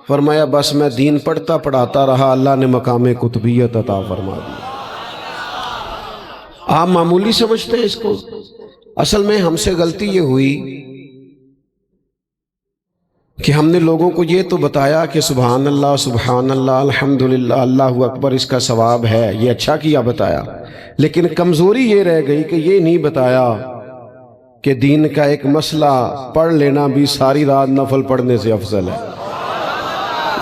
فرمایا بس میں دین پڑھتا پڑھاتا رہا، اللہ نے مقام قطبیت عطا فرما دیا۔ آپ معمولی سمجھتے ہیں اس کو، اصل میں ہم سے غلطی یہ ہوئی کہ ہم نے لوگوں کو یہ تو بتایا کہ سبحان اللہ الحمدللہ اللہ اکبر اس کا ثواب ہے، یہ اچھا کیا بتایا، لیکن کمزوری یہ رہ گئی کہ یہ نہیں بتایا کہ دین کا ایک مسئلہ پڑھ لینا بھی ساری رات نفل پڑھنے سے افضل ہے،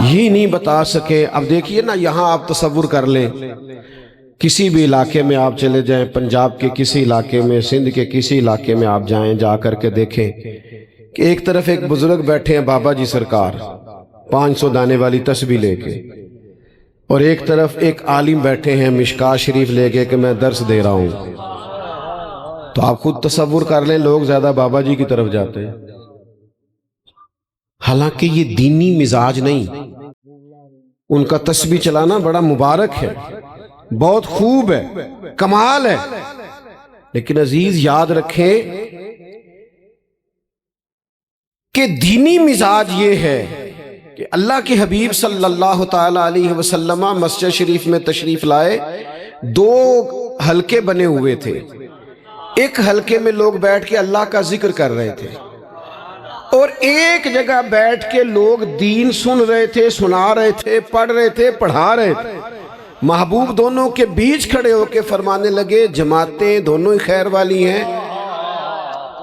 یہ نہیں بتا سکے۔ اب دیکھیے نا، یہاں آپ تصور کر لیں، کسی بھی علاقے میں آپ چلے جائیں، پنجاب کے کسی علاقے میں، سندھ کے کسی علاقے میں آپ جائیں، جا کر کے دیکھیں کہ ایک طرف ایک بزرگ بیٹھے ہیں بابا جی سرکار 500 دانے والی تسبیح لے کے، اور ایک طرف ایک عالم بیٹھے ہیں مشکاہ شریف لے کے کہ میں درس دے رہا ہوں، تو آپ خود تصور کر لیں لوگ زیادہ بابا جی کی طرف جاتے ہیں، حالانکہ یہ دینی مزاج نہیں۔ ان کا تسبیح چلانا بڑا مبارک ہے، بہت خوب ہے، کمال ہے، لیکن عزیز یاد رکھیں کہ دینی مزاج یہ ہے کہ اللہ کے حبیب صلی اللہ تعالی علیہ وسلم مسجد شریف میں تشریف لائے، 2 حلقے بنے ہوئے تھے، ایک حلقے میں لوگ بیٹھ کے اللہ کا ذکر کر رہے تھے، اور ایک جگہ بیٹھ کے لوگ دین سن رہے تھے، سنا رہے تھے، پڑھ رہے تھے، پڑھا رہے تھے۔ محبوب دونوں کے بیچ کھڑے ہو کے فرمانے لگے جماعتیں دونوں ہی خیر والی ہیں،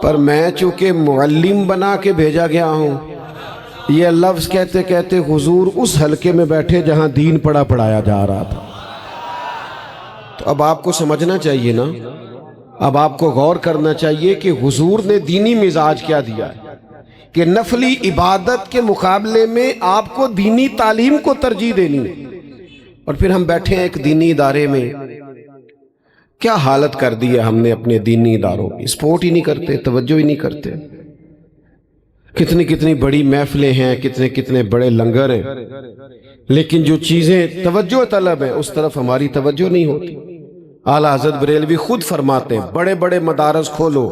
پر میں چونکہ معلم بنا کے بھیجا گیا ہوں۔ یہ لفظ کہتے کہتے حضور اس حلقے میں بیٹھے جہاں دین پڑھایا جا رہا تھا۔ تو اب آپ کو سمجھنا چاہیے نا، اب آپ کو غور کرنا چاہیے کہ حضور نے دینی مزاج کیا دیا ہے کہ نفلی عبادت کے مقابلے میں آپ کو دینی تعلیم کو ترجیح دینی ہے، اور پھر ہم بیٹھے ہیں ایک دینی ادارے میں، کیا حالت کر دی ہے ہم نے اپنے دینی اداروں کی، سپورٹ ہی نہیں کرتے، توجہ ہی نہیں کرتے، کتنی کتنی بڑی محفلیں ہیں، کتنے کتنے بڑے لنگر ہیں، لیکن جو چیزیں توجہ طلب ہیں اس طرف ہماری توجہ نہیں ہوتی۔ اعلیٰ حضرت بریلوی خود فرماتے ہیں بڑے بڑے مدارس کھولو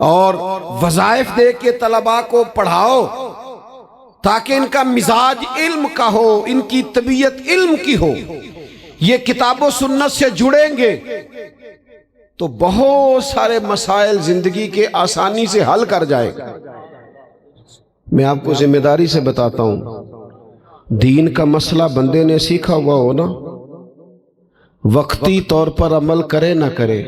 اور وظائف دے کے طلباء کو پڑھاؤ تاکہ ان کا مزاج علم کا ہو، ان کی طبیعت علم کی ہو، یہ کتاب و سنت سے جڑیں گے تو بہت سارے مسائل زندگی کے آسانی سے حل کر جائے گا۔ میں آپ کو ذمہ داری سے بتاتا ہوں، دین کا مسئلہ بندے نے سیکھا ہوا ہو نا، وقتی طور پر عمل کرے نہ کرے،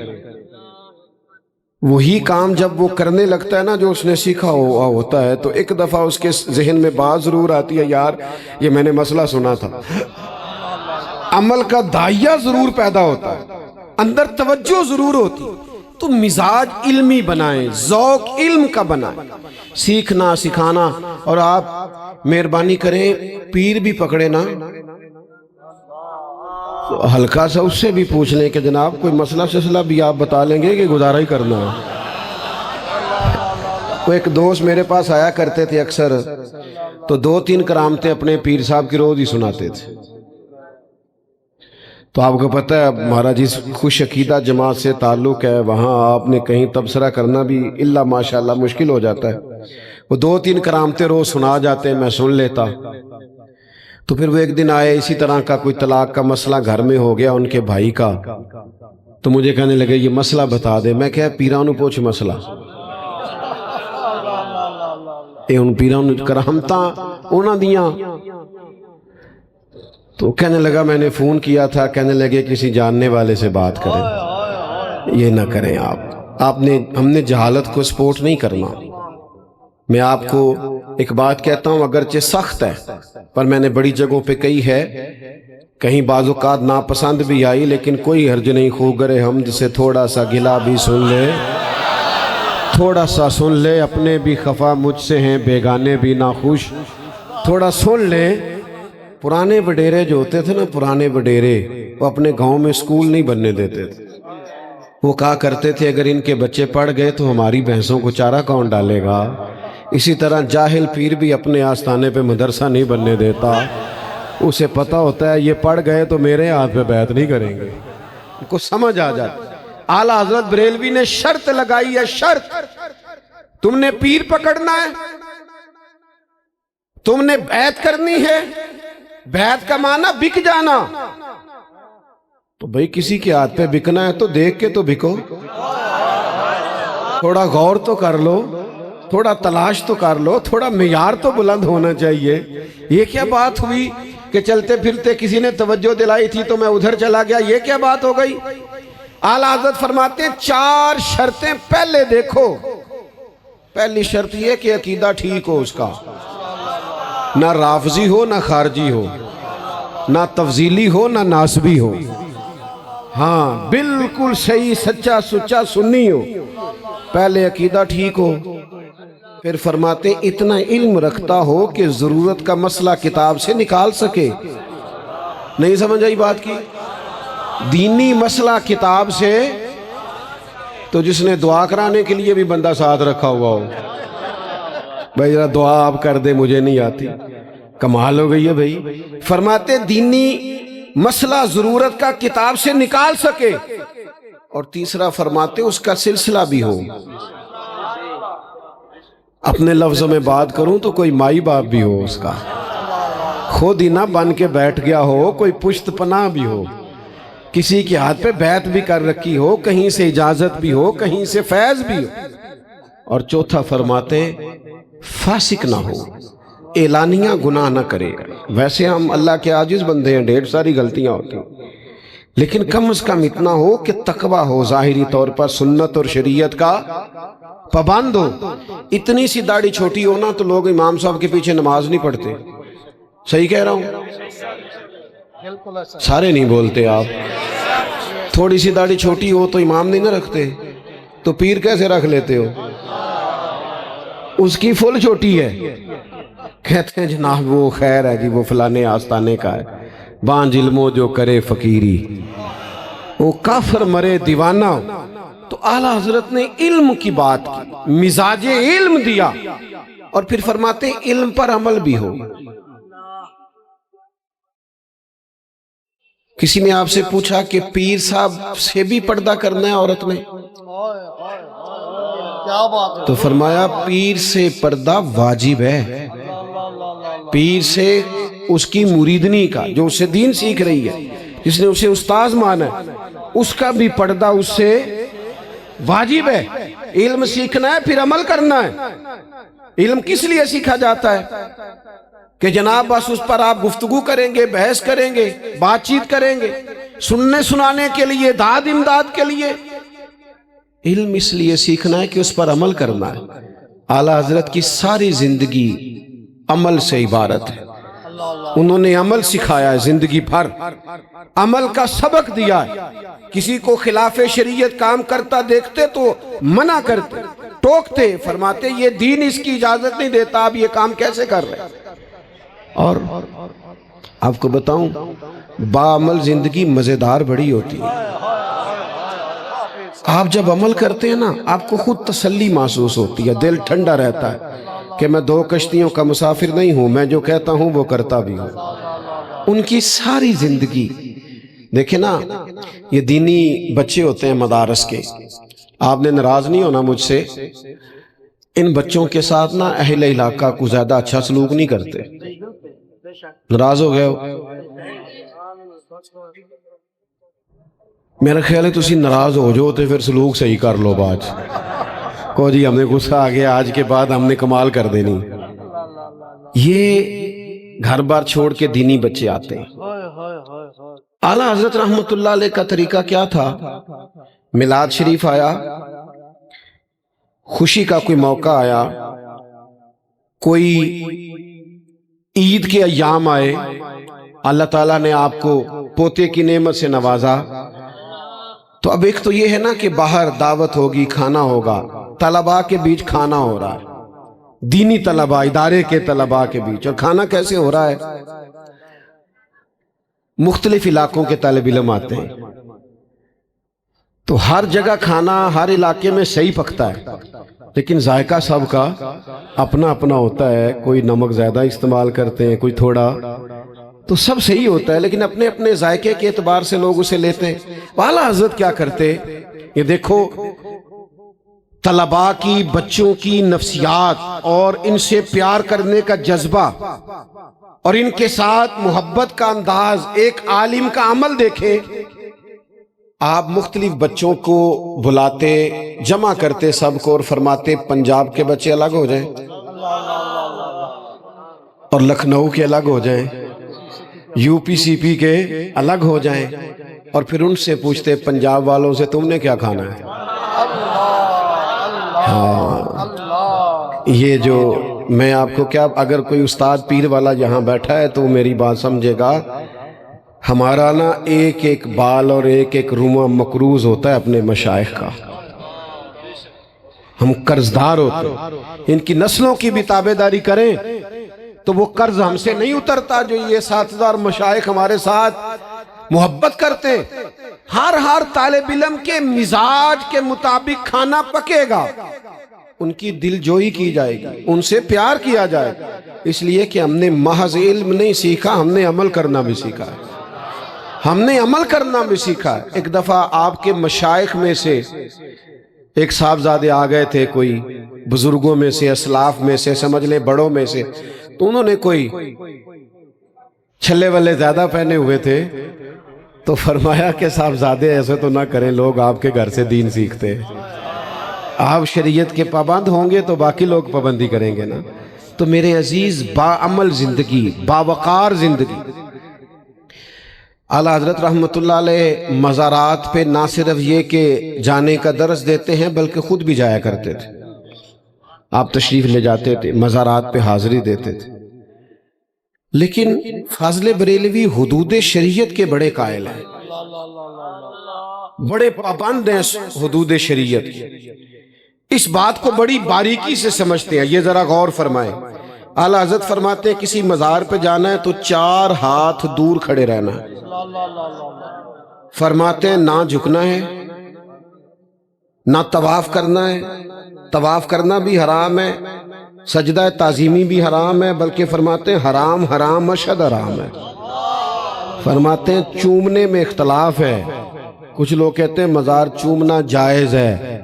وہی کام جب وہ کرنے لگتا ہے نا جو اس نے سیکھا ہوا ہوتا ہے، تو ایک دفعہ اس کے ذہن میں بات ضرور آتی ہے، یار یہ میں نے مسئلہ سنا تھا، عمل کا داعیہ ضرور پیدا ہوتا ہے، اندر توجہ ضرور ہوتی، تو مزاج علمی بنائیں، ذوق علم کا بنائیں، سیکھنا سکھانا۔ اور آپ مہربانی کریں پیر بھی پکڑے نا تو ہلکا سا اس سے بھی پوچھ لیں کہ جناب کوئی مسئلہ سلسلہ بھی آپ بتا لیں گے کہ گزارا ہی کرنا ہے۔ کوئی ایک دوست میرے پاس آیا کرتے تھے اکثر، تو 2-3 کرامتیں اپنے پیر صاحب کی روز ہی سناتے تھے۔ تو آپ کو پتہ ہے ہمارا جس خوش عقیدہ جماعت سے تعلق ہے وہاں آپ نے کہیں تبصرہ کرنا بھی الا ماشاءاللہ مشکل ہو جاتا ہے۔ وہ 2-3 کرامتیں روز سنا جاتے، میں سن لیتا۔ تو پھر وہ ایک دن آئے، اسی طرح کا کوئی طلاق کا مسئلہ گھر میں ہو گیا ان کے بھائی کا، تو مجھے کہنے لگے یہ مسئلہ بتا دے۔ میں کہا پیرانو پوچھ مسئلہ، ان پیرانو کرامتاں انہاں دیاں۔ تو کہنے لگا میں نے فون کیا تھا، کہنے لگے کسی جاننے والے سے بات کریں۔ یہ نہ کریں ہم نے جہالت کو سپورٹ نہیں کرنا۔ میں آپ کو ایک بات کہتا ہوں، اگرچہ سخت ہے پر میں نے بڑی جگہوں پہ کہی ہے، کہیں بعض اوقات ناپسند بھی آئی، لیکن کوئی حرج نہیں، خوگر حمد سے تھوڑا سا گلا بھی سن لے، تھوڑا سا سن لے، اپنے بھی خفا مجھ سے ہیں بیگانے بھی ناخوش، تھوڑا سن لے۔ پرانے وڈیرے جو ہوتے تھے نا، پرانے وڈیرے، وہ اپنے گاؤں میں سکول نہیں بننے دیتے تھے۔ وہ کہا کرتے تھے اگر ان کے بچے پڑھ گئے تو ہماری بھینسوں کو چارہ کون ڈالے گا۔ اسی طرح جاہل پیر بھی اپنے آستانے پہ مدرسہ نہیں بننے دیتا، اسے پتہ ہوتا ہے یہ پڑھ گئے تو میرے ہاتھ پہ بیعت نہیں کریں گے، ان کو سمجھ آ جاتا۔ اعلیٰ حضرت بریلوی نے شرط لگائی ہے، شرط، تم نے پیر پکڑنا ہے، تم نے بیعت کرنی ہے، بیعت کا معنی بک جانا۔ تو بھئی کسی کے ہاتھ پہ بکنا ہے تو دیکھ کے تو بکو، تھوڑا غور تو کر لو، تھوڑا تلاش تو کر لو، تھوڑا معیار تو بلند ہونا چاہیے۔ یہ کیا بات ہوئی کہ چلتے پھرتے کسی نے توجہ دلائی تھی تو میں ادھر چلا گیا، یہ کیا بات ہو گئی؟ اعلیٰ حضرت فرماتے 4 شرطیں پہلے دیکھو۔ پہلی شرط یہ کہ عقیدہ ٹھیک ہو اس کا، نہ رافضی ہو نہ خارجی ہو، نہ تفضیلی ہو نہ ناسبی ہو، ہاں بالکل صحیح سچا سچا سنی ہو، پہلے عقیدہ ٹھیک ہو۔ پھر فرماتے اتنا علم رکھتا ہو کہ ضرورت کا مسئلہ کتاب سے نکال سکے۔ نہیں سمجھ آئی بات کی؟ دینی مسئلہ کتاب سے، تو جس نے دعا کرانے کے لیے بھی بندہ ساتھ رکھا ہوا ہو، بھائی ذرا دعا آپ کر دے مجھے نہیں آتی، کمال ہو گئی ہے بھائی۔ فرماتے دینی مسئلہ ضرورت کا کتاب سے نکال سکے، اور تیسرا فرماتے اس کا سلسلہ بھی ہو۔ اپنے لفظوں میں بات کروں تو کوئی مائی باپ بھی ہو اس کا، خود ہی نہ بن کے بیٹھ گیا ہو، کوئی پشت پناہ بھی ہو، کسی کے ہاتھ پہ بیعت بھی کر رکھی ہو، کہیں سے اجازت بھی ہو، کہیں سے فیض بھی ہو۔ اور چوتھا فرماتے فاسق نہ ہو، اعلانیہ گناہ نہ کرے۔ ویسے ہم اللہ کے عاجز بندے ہیں، ڈھیر ساری غلطیاں ہوتی ہیں، لیکن کم از کم اتنا ہو کہ تقویٰ ہو، ظاہری طور پر سنت اور شریعت کا پابند ہو۔ اتنی سی داڑھی چھوٹی ہو نا تو لوگ امام صاحب کے پیچھے نماز نہیں پڑھتے۔ صحیح کہہ رہا ہوں؟ سارے نہیں بولتے آپ۔ تھوڑی سی داڑھی چھوٹی ہو تو امام نہیں نہ رکھتے، تو پیر کیسے رکھ لیتے ہو؟ اس کی فل چھوٹی ہے، کہتے ہیں جناب وہ خیر ہے جی، وہ فلانے آستانے کا ہے، بانج علمو جو کرے فقیری، وہ کافر مرے دیوانہ۔ تو اعلیٰ حضرت نے علم کی بات کی، مزاج علم دیا، اور پھر فرماتے علم پر عمل بھی ہو۔ کسی نے آپ سے پوچھا کہ پیر صاحب سے بھی پردہ کرنا ہے عورت نے؟ تو فرمایا پیر سے پردہ واجب ہے، پیر سے اس کی مریدنی کا، جو اسے دین سیکھ رہی ہے، جس نے اسے استاذ مانا ہے، اس کا بھی پردہ اس سے واجب ہے۔ علم سیکھنا ہے پھر عمل کرنا ہے۔ علم کس لیے سیکھا جاتا ہے؟ کہ جناب بس اس پر آپ گفتگو کریں گے، بحث کریں گے، بات چیت کریں گے، سننے سنانے کے لیے، داد امداد کے لیے؟ علم اس لیے سیکھنا ہے کہ اس پر عمل کرنا ہے۔ اعلیٰ حضرت کی ساری زندگی عمل سے عبارت ہے۔ انہوں نے عمل سکھایا ہے زندگی بھر، عمل کا سبق دیا ہے۔ کسی کو خلاف شریعت کام کرتا دیکھتے تو منع کرتے، ٹوکتے، فرماتے یہ دین اس کی اجازت نہیں دیتا، آپ یہ کام کیسے کر رہے ہیں؟ اور آپ کو بتاؤں، باعمل زندگی مزیدار بڑی ہوتی ہے۔ آپ جب عمل کرتے ہیں نا، آپ کو خود تسلی محسوس ہوتی ہے، دل ٹھنڈا رہتا ہے کہ میں دو کشتیوں کا مسافر نہیں ہوں، میں جو کہتا ہوں وہ کرتا بھی ہوں۔ ان کی ساری زندگی دیکھیں نا، یہ دینی بچے ہوتے ہیں مدارس کے، آپ نے ناراض نہیں ہونا مجھ سے، ان بچوں کے ساتھ نا اہل علاقہ کو زیادہ اچھا سلوک نہیں کرتے۔ ناراض ہو گئے ہو؟ میرا خیال ہے تسی ناراض ہو جو تو پھر سلوک صحیح کر لو باج کو جی ہم نے غصہ آ گیا، آج کے بعد ہم نے کمال کر دینی۔ یہ گھر بار چھوڑ کے دینی بچے آتے ہیں۔ اعلیٰ حضرت رحمت اللہ علیہ کا طریقہ کیا تھا؟ میلاد شریف آیا، خوشی کا کوئی موقع آیا، کوئی عید کے ایام آئے، اللہ تعالیٰ نے آپ کو پوتے کی نعمت سے نوازا، تو اب ایک تو یہ ہے نا کہ باہر دعوت ہوگی، کھانا ہوگا، طلباء کے بیچ کھانا ہو رہا ہے، دینی طلباء، ادارے کے طلباء کے بیچ، اور کھانا کیسے ہو رہا ہے؟ مختلف علاقوں کے طالب علم آتے ہیں، تو ہر جگہ کھانا ہر علاقے میں صحیح پکتا ہے، لیکن ذائقہ سب کا اپنا اپنا ہوتا ہے، کوئی نمک زیادہ استعمال کرتے ہیں، کوئی تھوڑا، تو سب صحیح ہوتا ہے لیکن اپنے اپنے ذائقے کے اعتبار سے لوگ اسے لیتے ہیں۔ اعلیٰ حضرت کیا کرتے، یہ دیکھو طلباء کی، بچوں کی نفسیات اور ان سے پیار کرنے کا جذبہ اور ان کے ساتھ محبت کا انداز، ایک عالم کا عمل دیکھیں۔ آپ مختلف بچوں کو بلاتے، جمع کرتے سب کو، اور فرماتے پنجاب کے بچے الگ ہو جائیں اور لکھنؤ کے الگ ہو جائیں، یو پی سی پی کے الگ ہو جائیں، اور پھر ان سے پوچھتے پنجاب والوں سے تم نے کیا کھانا ہے؟ یہ جو میں آپ کو کیا، اگر کوئی استاد پیر والا یہاں بیٹھا ہے تو میری بات سمجھے گا، ہمارا نا ایک ایک بال اور ایک ایک رومہ مقروض ہوتا ہے اپنے مشائخ کا، ہم قرضدار ہوتے ہیں، ان کی نسلوں کی بھی تابعداری کریں تو وہ قرض ہم سے نہیں اترتا جو یہ اساتذہ اور مشائخ ہمارے ساتھ محبت کرتے۔ ہر طالب علم کے مزاج کے مطابق کھانا پکے گا، ان کی دل جوئی کی جائے گی، ان سے پیار کیا جائے گا، اس لیے کہ ہم نے محض علم نہیں سیکھا، ہم نے عمل کرنا بھی سیکھا ہے، ہم نے عمل کرنا بھی سیکھا ہے۔ ایک دفعہ آپ کے مشائخ میں سے ایک صاحبزادے آ گئے تھے، کوئی بزرگوں میں سے، اسلاف میں سے، سمجھ لیں بڑوں میں سے، تو انہوں نے کوئی چھلے والے زیادہ پہنے ہوئے تھے، تو فرمایا کہ صاحبزادے ایسے تو نہ کریں، لوگ آپ کے گھر سے دین سیکھتے ہیں، آپ شریعت کے پابند ہوں گے تو باقی لوگ پابندی کریں گے نا۔ تو میرے عزیز، باعمل زندگی، باوقار زندگی۔ اعلیٰ حضرت رحمت اللہ علیہ مزارات پہ نہ صرف یہ کہ جانے کا درس دیتے ہیں بلکہ خود بھی جایا کرتے تھے، آپ تشریف لے جاتے تھے، مزارات پہ حاضری دیتے تھے۔ لیکن فاضل بریلوی حدود شریعت کے بڑے قائل ہیں، بڑے پابند ہیں حدود شریعت کی، اس بات کو بڑی باریکی سے سمجھتے ہیں۔ یہ ذرا غور فرمائیں، اعلیٰ حضرت فرماتے ہیں کسی مزار پہ جانا ہے تو 4 ہاتھ دور کھڑے رہنا ہے، فرماتے ہیں نہ جھکنا ہے، نہ طواف کرنا ہے، طواف کرنا بھی حرام ہے، سجدہ تعظیمی بھی حرام ہے، بلکہ فرماتے ہیں حرام حرام اشد حرام ہے۔ فرماتے ہیں چومنے میں اختلاف ہے، کچھ لوگ کہتے ہیں مزار چومنا جائز ہے،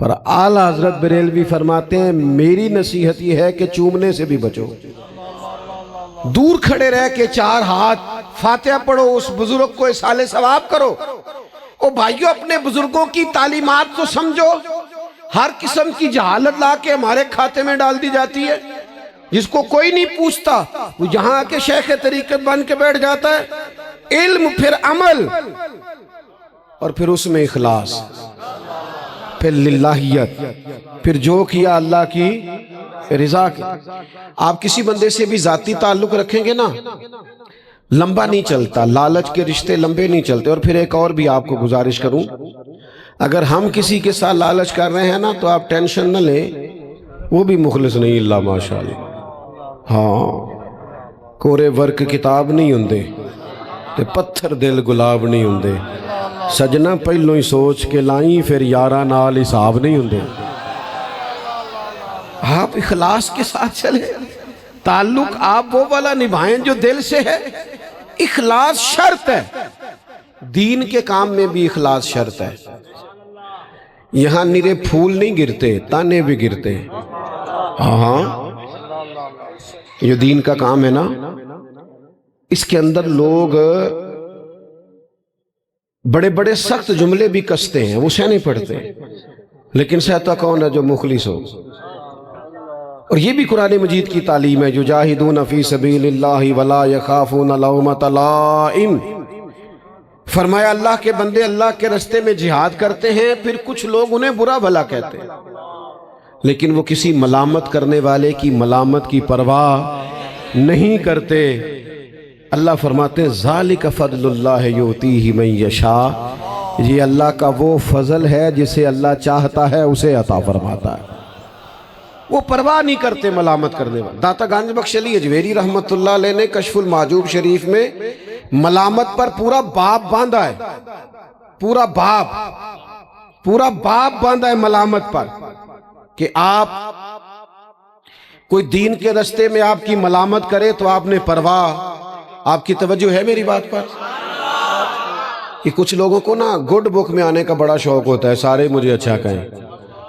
پر اعلیٰ حضرت بریلوی فرماتے ہیں میری نصیحت یہ ہے کہ چومنے سے بھی بچو، دور کھڑے رہ کے 4 ہاتھ فاتحہ پڑھو، اس بزرگ کو اصالِ ثواب کرو۔ او بھائیو، اپنے بزرگوں کی تعلیمات تو سمجھو، ہر قسم کی جہالت لا کے ہمارے کھاتے میں ڈال دی جاتی ہے، جس کو کوئی نہیں پوچھتا، وہ جہاں کے شیخ طریقت بن کے بیٹھ جاتا ہے۔ علم، پھر عمل، اور پھر اس میں اخلاص، پھر للہیت، پھر جو کیا اللہ کی رضا کے. آپ کسی بندے سے بھی ذاتی تعلق رکھیں گے نا لمبا نہیں چلتا، لالچ کے رشتے لمبے نہیں چلتے. اور پھر ایک اور بھی آپ کو گزارش کروں، اگر ہم کسی کے ساتھ لالچ کر رہے ہیں نا تو آپ ٹینشن نہ لیں، وہ بھی مخلص نہیں اللہ ماشاءاللہ. ہاں کورے ورک کتاب نہیں ہوندے تے پتھر دل گلاب نہیں ہوندے. سجنا پہلوں ہی سوچ کے لائیں پھر یاراں نال حساب نہیں ہوندے. آپ اخلاص کے ساتھ چلے، تعلق آپ وہ والا نبھائیں جو دل سے ہے. اخلاص شرط ہے، دین کے کام میں بھی اخلاص شرط ہے. یہاں نرے پھول نہیں گرتے، تانے بھی گرتے. ہاں یہ دین کا کام ہے نا، اس کے اندر لوگ بڑے بڑے سخت جملے بھی کستے ہیں، وہ سہنے پڑتے ہیں، لیکن سہتا کون ہے؟ جو مخلص ہو. اور یہ بھی قرآن مجید کی تعلیم ہے، یجاہدون فی سبیل اللہ ولا یخافون لومۃ لائم. فرمایا اللہ کے بندے اللہ کے رستے میں جہاد کرتے ہیں، پھر کچھ لوگ انہیں برا بھلا کہتے ہیں، لیکن وہ کسی ملامت کرنے والے کی ملامت کی پرواہ نہیں کرتے. اللہ فرماتے ہیں ذالک فضل اللہ یؤتیہ من یشاء، یہ اللہ کا وہ فضل ہے جسے اللہ چاہتا ہے اسے عطا فرماتا ہے. وہ پرواہ نہیں کرتے ملامت کرنے والے. داتا گنج بخش علی اجویری رحمت اللہ علیہ نے کشف المعجوب شریف میں ملامت پر پورا باب باندھا ہے، پورا باب باندھا ہے ملامت پر، کہ آپ کوئی دین کے رستے میں آپ کی ملامت کرے تو آپ نے پرواہ. آپ کی توجہ ہے میری بات پر؟ کہ کچھ لوگوں کو نا گڈ بک میں آنے کا بڑا شوق ہوتا ہے، سارے مجھے اچھا کہیں.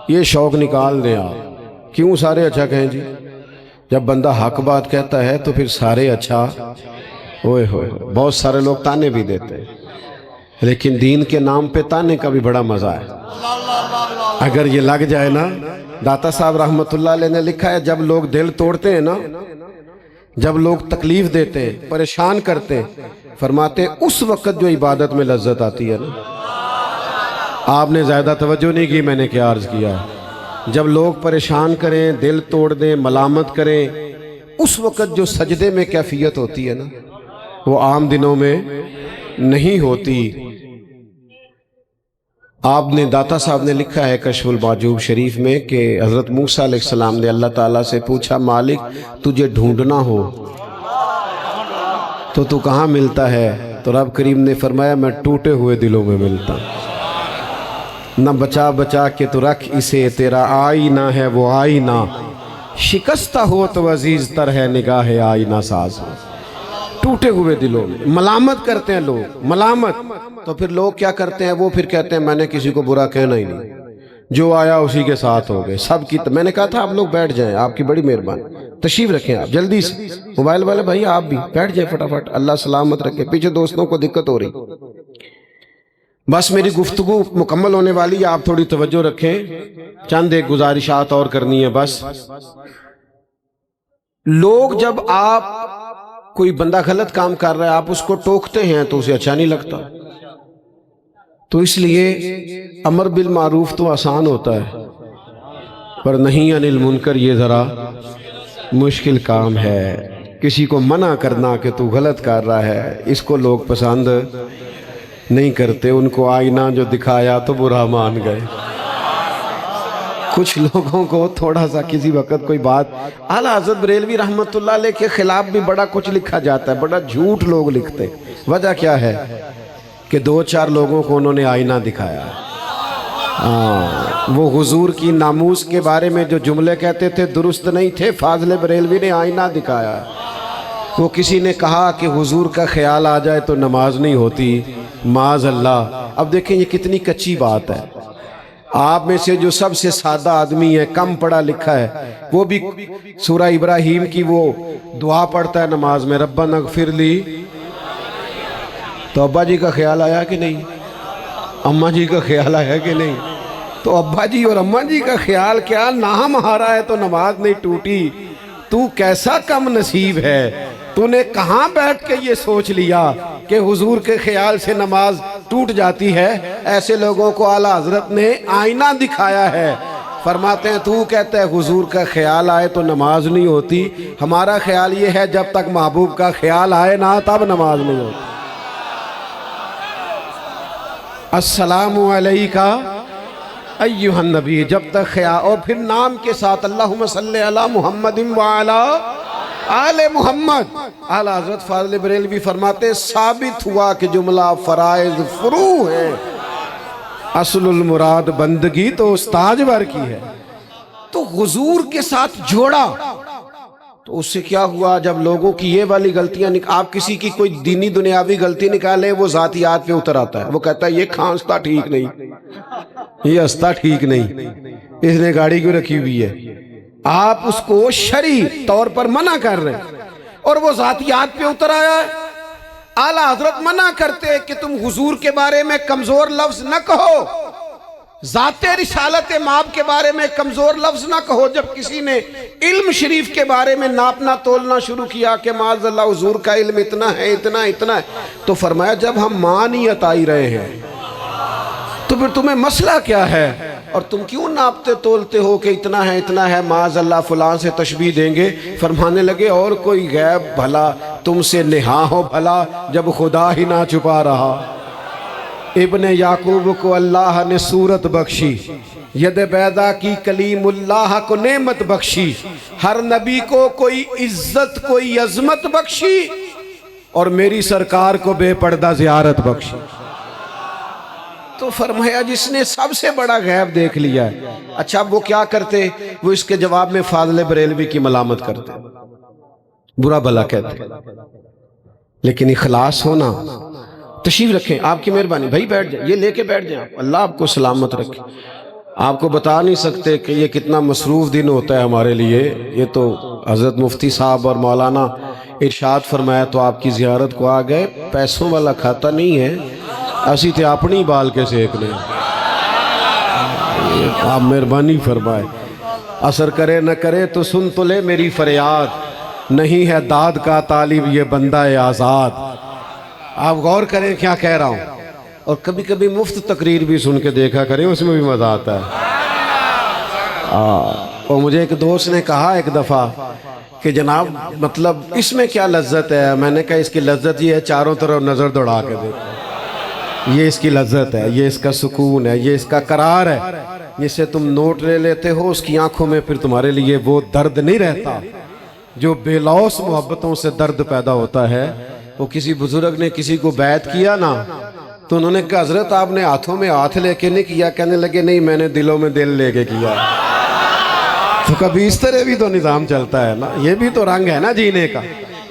یہ شوق نکال دیں آپ. کیوں سارے اچھا کہیں جی؟ جب بندہ حق بات کہتا ہے تو پھر سارے اچھا. اوئے ہوئے بہت سارے لوگ تانے بھی دیتے ہیں، لیکن دین کے نام پہ تانے کا بھی بڑا مزہ ہے اگر یہ لگ جائے نا. داتا صاحب رحمت اللہ علیہ نے لکھا ہے جب لوگ دل توڑتے ہیں نا، جب لوگ تکلیف دیتے ہیں، پریشان کرتے ہیں، فرماتے ہیں اس وقت جو عبادت میں لذت آتی ہے نا. آپ نے زیادہ توجہ نہیں کی میں نے کیا عرض کیا. جب لوگ پریشان کریں، دل توڑ دیں، ملامت کریں، اس وقت جو سجدے میں کیفیت ہوتی ہے نا وہ عام دنوں میں نہیں ہوتی. آپ نے داتا صاحب نے لکھا ہے کشف المعجوب شریف میں کہ حضرت موسیٰ علیہ السلام نے اللہ تعالیٰ سے پوچھا مالک تجھے ڈھونڈنا ہو تو کہاں ملتا ہے؟ تو رب کریم نے فرمایا میں ٹوٹے ہوئے دلوں میں ملتا ہوں. نہ بچا بچا کے تو رکھ اسے، تیرا آئینہ ہے وہ آئینہ، شکستہ ہو تو عزیز تر ہے نگاہ آئینہ ساز. ٹوٹے ہوئے دلوں میں ملامت کرتے ہیں لوگ، ملامت. تو پھر لوگ کیا کرتے ہیں؟ وہ پھر کہتے ہیں میں نے کسی کو برا کہنا ہی نہیں، جو آیا اسی کے ساتھ ہو گئے سب کی. میں نے کہا تھا آپ لوگ بیٹھ جائیں، آپ کی بڑی مہربانی، تشریف رکھیں آپ جلدی سے. موبائل والے بھائی آپ بھی بیٹھ جائیں فٹافٹ، اللہ سلامت رکھے. پیچھے دوستوں کو دقت ہو رہی. بس میری گفتگو مکمل ہونے والی ہے، آپ تھوڑی توجہ رکھیں. چند ایک گزارشات اور کرنی ہے بس. لوگ جب آپ کوئی بندہ غلط کام کر رہا ہے آپ اس کو ٹوکتے ہیں تو اسے اچھا نہیں لگتا. تو اس لیے امر بالمعروف تو آسان ہوتا ہے، پر نہیں عن المنکر یہ ذرا مشکل کام ہے. کسی کو منع کرنا کہ تو غلط کر رہا ہے، اس کو لوگ پسند نہیں کرتے. ان کو آئینہ جو دکھایا تو برا مان گئے. کچھ لوگوں کو تھوڑا سا کسی وقت کوئی بات، اعلیٰ حضرت بریلوی رحمت اللہ علیہ کے خلاف بھی بڑا کچھ لکھا جاتا ہے، بڑا جھوٹ لوگ لکھتے. وجہ کیا ہے؟ کہ دو چار لوگوں کو انہوں نے آئینہ دکھایا. وہ حضور کی ناموس کے بارے میں جو جملے کہتے تھے درست نہیں تھے، فاضل بریلوی نے آئینہ دکھایا. وہ کسی نے کہا کہ حضور کا خیال آ جائے تو نماز نہیں ہوتی، معاذ اللہ. اب دیکھیں یہ کتنی کچی بات ہے. آپ میں سے جو سب سے سادہ آدمی ہے، کم پڑھا لکھا ہے، وہ بھی سورہ ابراہیم کی وہ دعا پڑھتا ہے نماز میں، ربنا اغفر لی. تو ابا جی کا خیال آیا کہ نہیں؟ اماں جی کا خیال آیا کہ نہیں؟ تو ابا جی اور اماں جی کا خیال کیا، نام ہارا ہے تو نماز نہیں ٹوٹی. تو کیسا کم نصیب ہے، تو نے کہاں بیٹھ کے یہ سوچ لیا کہ حضور کے خیال سے نماز ٹوٹ جاتی ہے. ایسے لوگوں کو اعلیٰ حضرت نے آئینہ دکھایا ہے. فرماتے ہیں تو کہتا ہے حضور کا خیال آئے تو نماز نہیں ہوتی، ہمارا خیال یہ ہے جب تک محبوب کا خیال آئے نہ تب نماز نہیں ہوتی۔ السلام علیکہ ایھا النبی، جب تک خیال، اور پھر نام کے ساتھ اللہم صلی علی محمد وعلی آل محمد۔ اعلی حضرت فاضل بریلوی فرماتے ہیں ثابت ہوا کہ جملہ فرائض فروع ہے، اصل المراد بندگی تو استاذ ور کی ہے۔ تو حضور کے ساتھ جوڑا تو اس سے کیا ہوا، جب لوگوں کی یہ والی غلطیاں آپ کسی کی کوئی دینی دنیاوی غلطی نکالے وہ ذاتیات پہ اتر آتا ہے، وہ کہتا ہے یہ کھانستا ٹھیک نہیں، یہ ہنستا ٹھیک نہیں، اس نے گاڑی کیوں رکھی ہوئی ہے۔ آپ اس کو شرعی طور پر منع کر رہے ہیں اور وہ ذاتیات پہ اتر آیا ہے۔ اعلیٰ حضرت منع کرتے کہ تم حضور کے بارے میں کمزور لفظ نہ کہو، ذات رسالت مآب کے بارے میں کمزور لفظ نہ کہو۔ جب کسی نے علم شریف کے بارے میں ناپنا تولنا شروع کیا کہ معاذ اللہ حضور کا علم اتنا ہے اتنا اتنا ہے، تو فرمایا جب ہم معنی اتائی رہے ہیں تو پھر تمہیں مسئلہ کیا ہے، اور تم کیوں ناپتے تولتے ہو کہ اتنا ہے معاذ اللہ فلان سے تشبیہ دیں گے۔ فرمانے لگے اور کوئی غیب بھلا تم سے نہا ہو بھلا جب خدا ہی نہ چھپا رہا۔ ابن یعقوب کو اللہ نے صورت بخشی، ید بیضا کی کلیم اللہ کو نعمت بخشی، ہر نبی کو کوئی عزت کوئی عظمت بخشی، اور میری سرکار کو بے پردہ زیارت بخشی۔ تو فرمایا جس نے سب سے بڑا غیب دیکھ لیا ہے، اچھا وہ کیا کرتے، وہ اس کے جواب میں فاضل بریلوی کی ملامت کرتے، برا بھلا کہتے، لیکن اخلاص ہونا۔ تشریف رکھیں، آپ کی مہربانی، بھائی بیٹھ جائیں، یہ لے کے بیٹھ جائیں، اللہ آپ کو سلامت رکھے۔ آپ کو بتا نہیں سکتے کہ یہ کتنا مصروف دن ہوتا ہے ہمارے لیے۔ یہ تو حضرت مفتی صاحب اور مولانا ارشاد فرمایا تو آپ کی زیارت کو آ گئے، پیسوں والا کھاتا نہیں ہے، اسی تے اپنی بال کے سیکنے۔ آپ مہربانی فرمائے، اثر کرے نہ کرے تو سن تو لے میری فریاد، نہیں ہے داد کا طالب یہ بندہ آزاد۔ آپ غور کریں کیا کہہ رہا ہوں، اور کبھی کبھی مفت تقریر بھی سن کے دیکھا کریں، اس میں بھی مزہ آتا ہے۔ اور مجھے ایک دوست نے کہا ایک دفعہ کہ جناب مطلب اس میں کیا لذت ہے، میں نے کہا اس کی لذت یہ ہے چاروں طرف نظر دوڑا کے دیکھو، یہ اس کی لذت ہے، یہ اس کا سکون ہے، یہ اس کا قرار ہے۔ جس سے تم نوٹ لے لیتے ہو اس کی آنکھوں میں پھر تمہارے لیے وہ درد نہیں رہتا جو بے لوث محبتوں سے درد پیدا ہوتا ہے۔ وہ کسی بزرگ نے کسی کو بیعت کیا نا، تو انہوں نے کہا حضرت آپ نے ہاتھوں میں ہاتھ لے کے نہیں کیا، کہنے لگے نہیں میں نے دلوں میں دل لے کے کیا۔ تو کبھی اس طرح بھی تو نظام چلتا ہے نا، یہ بھی تو رنگ ہے نا جینے کا۔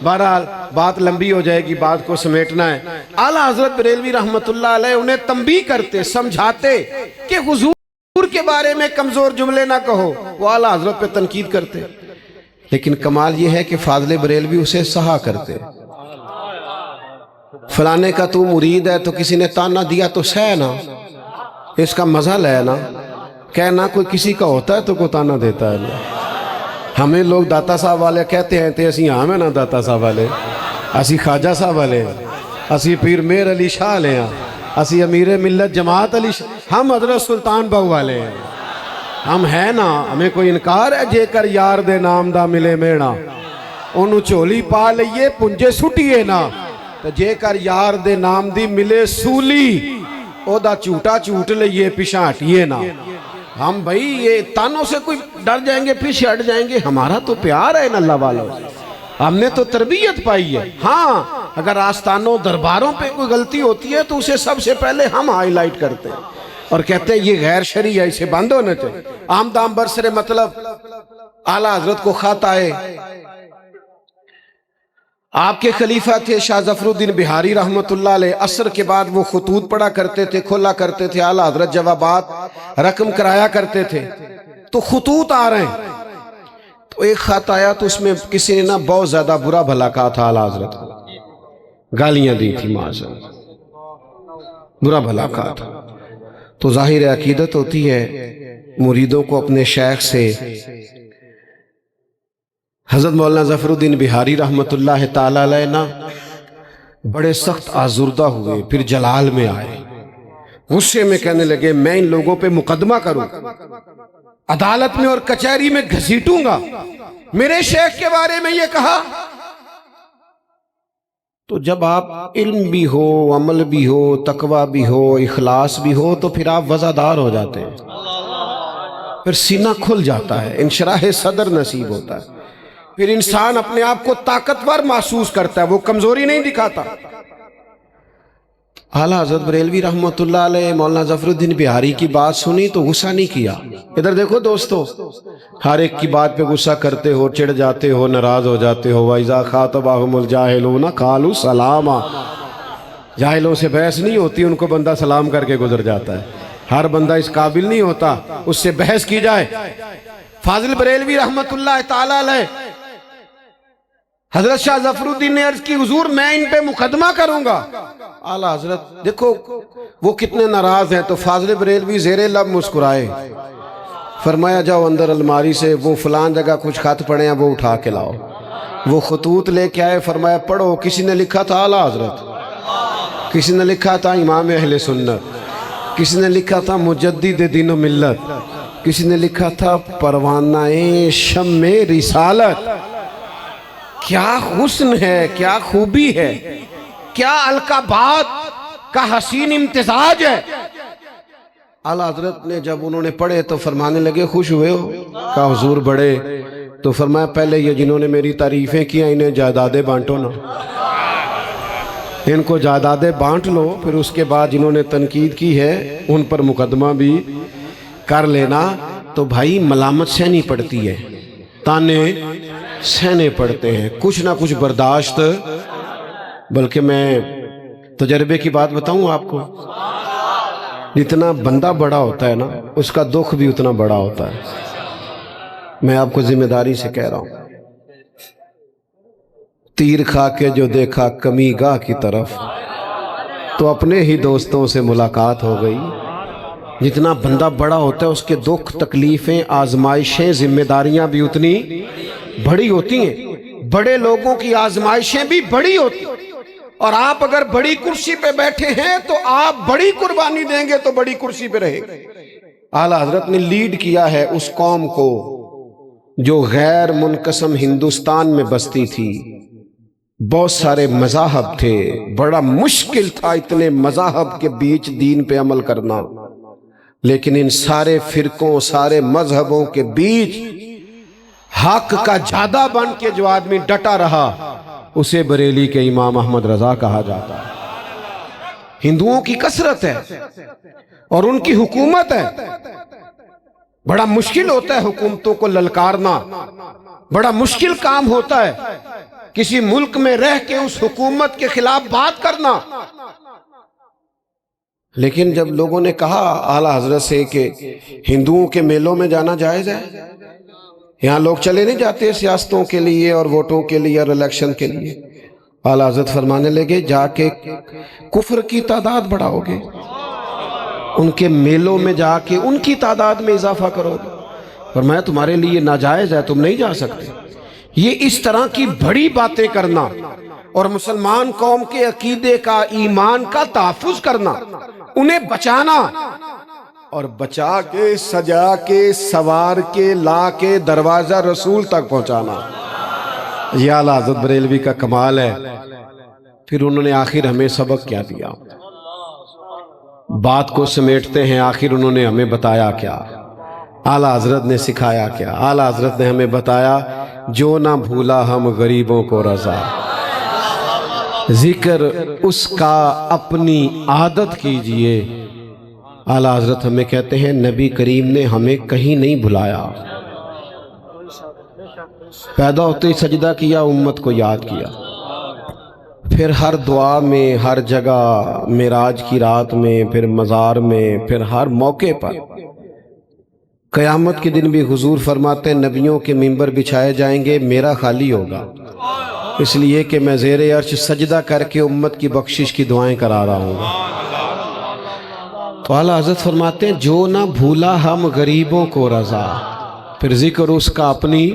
بہرحال بات لمبی ہو جائے گی، بات کو سمیٹنا ہے۔ اعلیٰ حضرت بریلوی رحمت اللہ علیہ انہیں تنبیہ کرتے، سمجھاتے کہ حضور کے بارے میں کمزور جملے نہ کہو، وہ اعلیٰ حضرت پہ تنقید کرتے، لیکن کمال یہ ہے کہ فاضل بریلوی اسے سہا کرتے۔ فلانے کا تو مرید ہے تو کسی نے تانا دیا تو سہ نا، اس کا مزہ لے نا، کہنا کوئی کسی کا ہوتا ہے تو کوئی تانا دیتا ہے نا۔ ہمیں لوگ داتا صاحب والے کہتے ہیں تے اسی ہاں میں نا داتا صاحب والے، اسی خواجہ صاحب والے، اسی پیر میر علی شاہ لے ہیں، اسی امیر ملت جماعت علی شاہ، ہم حضرت سلطان بہو والے ہیں، ہم ہیں نا۔ ہمیں کوئی انکار ہے جے کر یار دے نام دا ملے میڑا، انہوں چولی پا لئیے پنجے سٹیے نا، تو جے کر یار دے نام دی ملے سولی، او دا چوٹا چوٹ لئیے پیشاں ہٹیے نا۔ ہم بھائی یہ تانوں سے کوئی ڈر جائیں گے پیچھے ہٹ جائیں گے، ہمارا تو پیار ہے ان اللہ والوں، ہم نے تو تربیت پائی ہے۔ ہاں اگر آستانوں درباروں پہ کوئی غلطی ہوتی ہے تو اسے سب سے پہلے ہم ہائی لائٹ کرتے ہیں اور کہتے ہیں یہ غیر شرعی ہے، اسے بند ہونا چاہیے۔ عام دام برسر مطلب اعلیٰ حضرت کو خط آئے، آپ کے خلیفہ تھے شاہ ظفر الدین بہاری رحمت اللہ علیہ، عصر کے بعد وہ خطوط پڑھا کرتے تھے، کھولا کرتے تھے، اعلیٰ حضرت جوابات رقم کرایا کرتے تھے، تو خطوط آ رہے ہیں، تو ایک خط آیا تو اس میں کسی نے نا بہت زیادہ برا بھلا کہا تھا اعلیٰ حضرت کو، گالیاں دی تھی، معاذاللہ برا بھلا کہا تھا۔ تو ظاہر عقیدت ہوتی ہے مریدوں کو اپنے شیخ سے۔ حضرت مولانا ظفر الدین بہاری رحمت اللہ تعالیٰ علیہ نا بڑے سخت آزردہ ہوئے، پھر جلال میں آئے، غصے میں کہنے لگے میں ان لوگوں پہ مقدمہ کروں، عدالت میں اور کچہری میں گھسیٹوں گا. میرے شیخ کے بارے میں یہ کہا. تو جب آپ علم بھی ہو، عمل بھی ہو، تقوی بھی ہو، اخلاص بھی ہو، تو پھر آپ وزادار ہو جاتے ہیں، پھر سینہ کھل جاتا ہے، انشراح صدر نصیب ہوتا ہے، پھر انسان اپنے آپ کو طاقتور محسوس کرتا ہے، وہ کمزوری نہیں دکھاتا. اعلیٰ حضرت بریلوی رحمۃ اللہ علیہ مولانا ظفر الدین بہاری کی بات سنی تو غصہ نہیں کیا. ادھر دیکھو دوستو، ہر ایک کی بات پہ غصہ کرتے ہو، چڑ جاتے ہو، ناراض ہو جاتے ہو. وَإِذَا خَاطَبَهُمُ الْجَاهِلُونَ قَالُوا سَلَامًا. جاہلوں سے بحث نہیں ہوتی، ان کو بندہ سلام کر کے گزر جاتا ہے. ہر بندہ اس قابل نہیں ہوتا اس سے بحث کی جائے. فاضل بریلوی رحمۃ اللہ تعالی علیہ، حضرت شاہ ظفر الدین نے عرض کی حضور میں ان پہ مقدمہ کروں گا. اعلیٰ حضرت دیکھو وہ کتنے ناراض ہیں، تو فاضل بریلوی زیر لب مسکرائے، فرمایا جاؤ اندر الماری سے وہ فلان جگہ کچھ خط پڑے ہیں وہ اٹھا کے لاؤ. وہ خطوط لے کے آئے، فرمایا پڑھو. کسی نے لکھا تھا اعلیٰ حضرت، کسی نے لکھا تھا امام اہل سنت، کسی نے لکھا تھا مجدد دین و ملت، کسی نے لکھا تھا پروانہ شمع رسالت. کیا حسن ہے، کیا خوبی ہے، کیا القابات کا حسین امتزاج ہے. اعلیٰ حضرت نے جب انہوں نے پڑھے تو فرمانے لگے خوش ہوئے ہو؟ کہا حضور بڑے. تو فرمایا پہلے یہ جنہوں نے میری تعریفیں کیا انہیں جائیدادیں بانٹو نا، ان کو جائیدادیں بانٹ لو، پھر اس کے بعد جنہوں نے تنقید کی ہے ان پر مقدمہ بھی کر لینا. تو بھائی ملامت سہنی پڑتی ہے، تانے سہنے پڑتے ہیں، کچھ نہ کچھ برداشت. بلکہ میں تجربے کی بات بتاؤں آپ کو، جتنا بندہ بڑا ہوتا ہے نا اس کا دکھ بھی اتنا بڑا ہوتا ہے. میں آپ کو ذمہ داری سے کہہ رہا ہوں. تیر کھا کے جو دیکھا کمی گاہ کی طرف، تو اپنے ہی دوستوں سے ملاقات ہو گئی. جتنا بندہ بڑا ہوتا ہے اس کے دکھ، تکلیفیں، آزمائشیں، ذمہ داریاں بھی اتنی بڑی ہوتی ہیں. بڑے لوگوں کی آزمائشیں بھی بڑی ہوتی ہیں، اور آپ اگر بڑی کرسی پہ بیٹھے ہیں تو آپ بڑی قربانی دیں گے تو بڑی کرسی پہ رہے گا. اعلیٰ حضرت نے لیڈ کیا ہے اس قوم کو جو غیر منقسم ہندوستان میں بستی تھی. بہت سارے مذاہب تھے، بڑا مشکل تھا اتنے مذاہب کے بیچ دین پہ عمل کرنا. لیکن ان سارے فرقوں، سارے مذہبوں کے بیچ حق کا جادہ بن کے جو آدمی ڈٹا رہا اسے بریلی کے امام احمد رضا کہا جاتا ہے. ہندوؤں کی کثرت ہے اور ان کی حکومت ہے. بڑا مشکل ہوتا ہے حکومتوں کو للکارنا، بڑا مشکل کام ہوتا ہے کسی ملک میں رہ کے اس حکومت کے خلاف بات کرنا. لیکن جب لوگوں نے کہا اعلیٰ حضرت سے کہ ہندوؤں کے میلوں میں جانا جائز ہے، یہاں لوگ چلے نہیں جاتے سیاستوں کے لیے اور ووٹوں کے لیے اور الیکشن کے لیے، اعلیٰ حضرت فرمانے لگے جا کے کفر کی تعداد بڑھاؤ گے، ان کے میلوں میں جا کے ان کی تعداد میں اضافہ کرو گے. فرمایا تمہارے لیے ناجائز ہے، تم نہیں جا سکتے. یہ اس طرح کی بڑی باتیں کرنا اور مسلمان قوم کے عقیدے کا، ایمان کا تحفظ کرنا، انہیں بچانا اور بچا کے، سجا کے، سوار کے، لا کے دروازہ رسول تک پہنچانا، یہ اعلیٰ حضرت بریلوی کا کمال ہے. پھر انہوں نے آخر ہمیں سبق کیا دیا؟ بات کو سمیٹتے ہیں، آخر انہوں نے ہمیں بتایا کیا؟ اعلیٰ حضرت نے سکھایا کیا؟ اعلیٰ حضرت نے ہمیں بتایا جو نہ بھولا ہم غریبوں کو رضا، ذکر اس کا اپنی عادت کیجئے. اعلیٰ حضرت ہمیں کہتے ہیں نبی کریم نے ہمیں کہیں نہیں بھلایا، پیدا ہوتے ہی سجدہ کیا، امت کو یاد کیا، پھر ہر دعا میں، ہر جگہ، معراج کی رات میں، پھر مزار میں، پھر ہر موقع پر. قیامت کے دن بھی حضور فرماتے ہیں نبیوں کے منبر بچھائے جائیں گے، میرا خالی ہوگا، اس لیے کہ میں زیر عرش سجدہ کر کے امت کی بخشش کی دعائیں کرا رہا ہوں. تو اعلیٰ حضرت فرماتے ہیں جو نہ بھولا ہم غریبوں کو رضا، پھر ذکر اس کا اپنی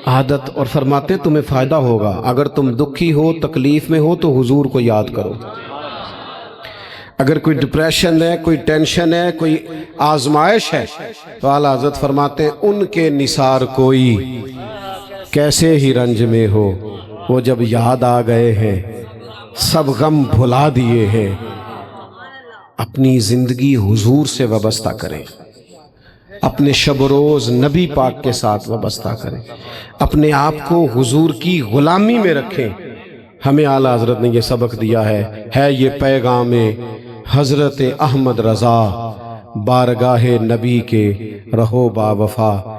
عادت، اور فرماتے ہیں تمہیں فائدہ ہوگا اگر تم دکھی ہو، تکلیف میں ہو تو حضور کو یاد کرو. اگر کوئی ڈپریشن ہے، کوئی ٹینشن ہے، کوئی آزمائش ہے تو اعلیٰ حضرت فرماتے ہیں ان کے نثار کوئی کیسے ہی رنج میں ہو، وہ جب یاد آ گئے ہیں سب غم بھلا دیے ہیں، اپنی زندگی حضور سے وابستہ کریں، اپنے شب و روز نبی پاک کے ساتھ وابستہ کریں، اپنے آپ کو حضور کی غلامی میں رکھیں۔ ہمیں اعلیٰ حضرت نے یہ سبق دیا ہے یہ پیغام حضرت احمد رضا، بارگاہ نبی کے رہو با وفا۔